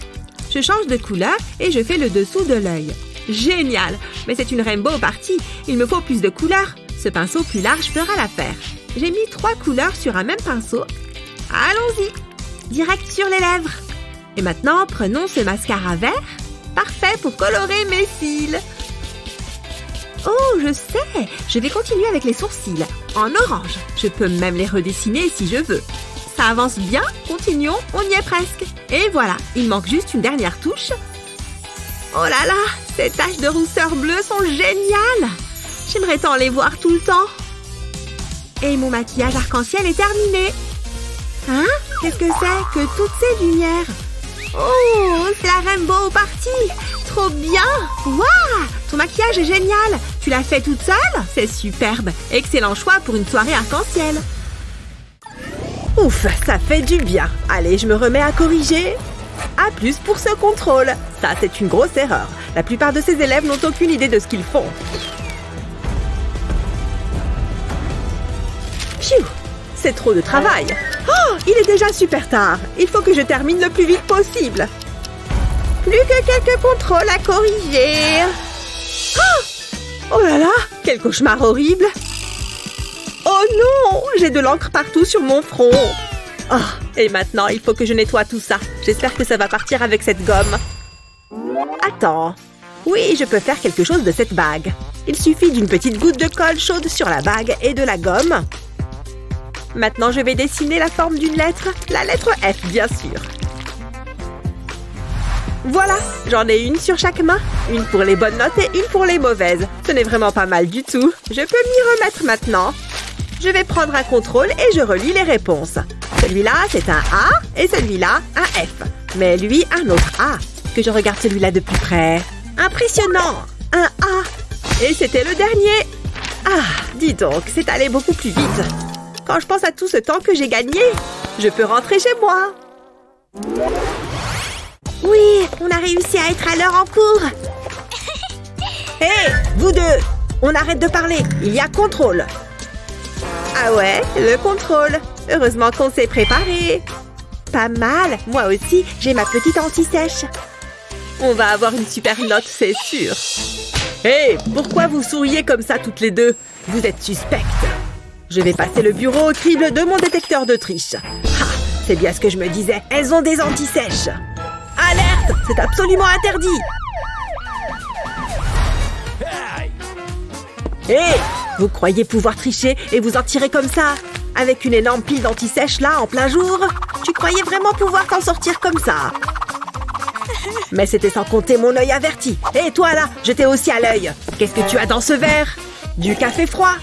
Je change de couleur et je fais le dessous de l'œil. Génial! Mais c'est une rainbow party. Il me faut plus de couleurs. Ce pinceau plus large fera l'affaire. J'ai mis 3 couleurs sur un même pinceau. Allons-y! Direct sur les lèvres. Et maintenant, prenons ce mascara vert. Parfait pour colorer mes cils. Oh, je sais! Je vais continuer avec les sourcils. En orange. Je peux même les redessiner si je veux. Ça avance bien. Continuons. On y est presque. Et voilà. Il manque juste une dernière touche. Oh là là! Ces taches de rousseur bleue sont géniales! J'aimerais tant les voir tout le temps. Et mon maquillage arc-en-ciel est terminé. Hein? Qu'est-ce que c'est que toutes ces lumières? Oh, c'est la Rainbow Party! Trop bien! Waouh! Ton maquillage est génial! Tu l'as fait toute seule? C'est superbe! Excellent choix pour une soirée arc-en-ciel! Ouf, ça fait du bien! Allez, je me remets à corriger. A plus pour ce contrôle. Ça, c'est une grosse erreur. La plupart de ces élèves n'ont aucune idée de ce qu'ils font. Pfiou! C'est trop de travail. Oh, il est déjà super tard. Il faut que je termine le plus vite possible. Plus que quelques contrôles à corriger. Oh là là, quel cauchemar horrible. Oh non, j'ai de l'encre partout sur mon front. Oh, et maintenant, il faut que je nettoie tout ça. J'espère que ça va partir avec cette gomme. Attends. Oui, je peux faire quelque chose de cette bague. Il suffit d'une petite goutte de colle chaude sur la bague et de la gomme. Maintenant, je vais dessiner la forme d'une lettre. La lettre F, bien sûr. Voilà, j'en ai une sur chaque main. Une pour les bonnes notes et une pour les mauvaises. Ce n'est vraiment pas mal du tout. Je peux m'y remettre maintenant. Je vais prendre un contrôle et je relis les réponses. Celui-là, c'est un A et celui-là, un F. Mais lui, un autre A. Que je regarde celui-là de plus près. Impressionnant! Un A. Et c'était le dernier. Ah, dis donc, c'est allé beaucoup plus vite. Quand je pense à tout ce temps que j'ai gagné, je peux rentrer chez moi. Oui, on a réussi à être à l'heure en cours. Hé, vous deux, on arrête de parler. Il y a contrôle. Ah ouais, le contrôle. Heureusement qu'on s'est préparé. Pas mal. Moi aussi, j'ai ma petite anti-sèche. On va avoir une super note, c'est sûr. Hé, pourquoi vous souriez comme ça toutes les deux? Vous êtes suspectes. Je vais passer le bureau au crible de mon détecteur de triche. Ah, c'est bien ce que je me disais. Elles ont des anti-sèches. Alerte! C'est absolument interdit. Hé! Vous croyez pouvoir tricher et vous en tirer comme ça? Avec une énorme pile d'anti-sèche là, en plein jour? Tu croyais vraiment pouvoir t'en sortir comme ça? Mais c'était sans compter mon œil averti. Et toi là, je t'ai aussi à l'œil. Qu'est-ce que tu as dans ce verre? Du café froid?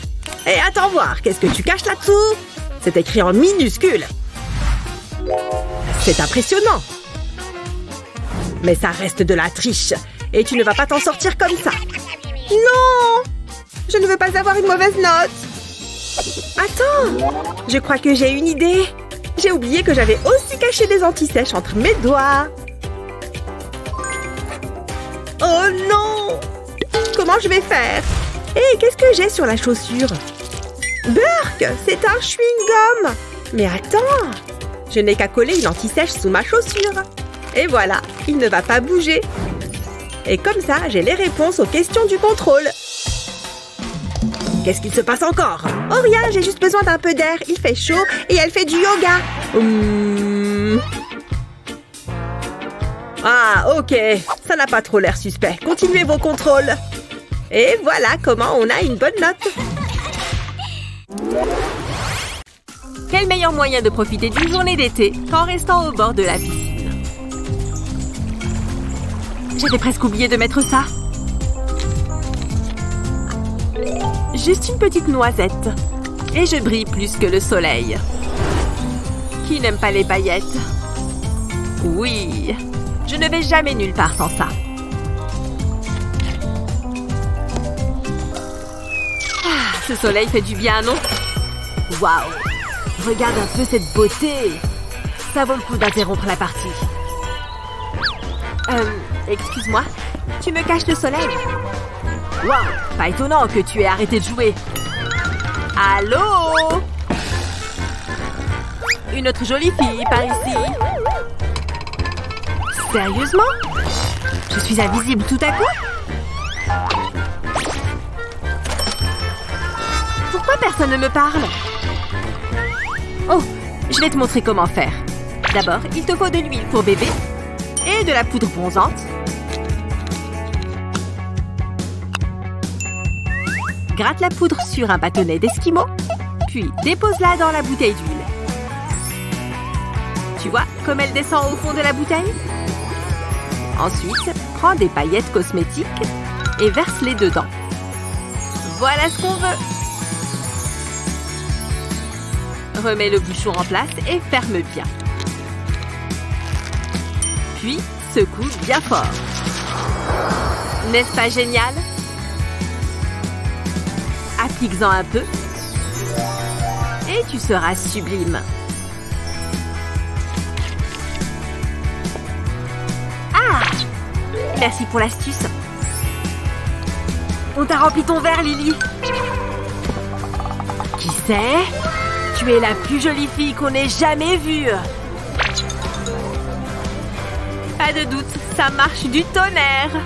Et attends voir, qu'est-ce que tu caches là-dessous? C'est écrit en minuscule. C'est impressionnant. Mais ça reste de la triche. Et tu ne vas pas t'en sortir comme ça. Non! Je ne veux pas avoir une mauvaise note. Attends! Je crois que j'ai une idée. J'ai oublié que j'avais aussi caché des anti-sèches entre mes doigts. Oh non! Comment je vais faire? Hé, qu'est-ce que j'ai sur la chaussure? Burk! C'est un chewing-gum! Mais attends! Je n'ai qu'à coller une anti-sèche sous ma chaussure. Et voilà, il ne va pas bouger. Et comme ça, j'ai les réponses aux questions du contrôle. Qu'est-ce qu'il se passe encore? Oh rien, j'ai juste besoin d'un peu d'air. Il fait chaud et elle fait du yoga. Ah, ok. Ça n'a pas trop l'air suspect. Continuez vos contrôles. Et voilà comment on a une bonne note. Quel meilleur moyen de profiter d'une journée d'été qu'en restant au bord de la piscine? J'avais presque oublié de mettre ça. Juste une petite noisette. Et je brille plus que le soleil. Qui n'aime pas les paillettes? Oui, je ne vais jamais nulle part sans ça. Ah, ce soleil fait du bien, non? Waouh! Regarde un peu cette beauté! Ça vaut le coup d'interrompre la partie. Excuse-moi, tu me caches le soleil? Waouh! Pas étonnant que tu aies arrêté de jouer. Allô? Une autre jolie fille par ici. Sérieusement? Je suis invisible tout à coup? Pourquoi personne ne me parle? Oh, je vais te montrer comment faire. D'abord, il te faut de l'huile pour bébé et de la poudre bronzante. Gratte la poudre sur un bâtonnet d'esquimau, puis dépose-la dans la bouteille d'huile. Tu vois comme elle descend au fond de la bouteille? Ensuite, prends des paillettes cosmétiques et verse-les dedans. Voilà ce qu'on veut. Remets le bouchon en place et ferme bien. Puis, secoue bien fort. N'est-ce pas génial? Applique-en un peu. Et tu seras sublime. Ah! Merci pour l'astuce. On t'a rempli ton verre, Lily. Qui sait? Tu es la plus jolie fille qu'on ait jamais vue. Pas de doute, ça marche du tonnerre.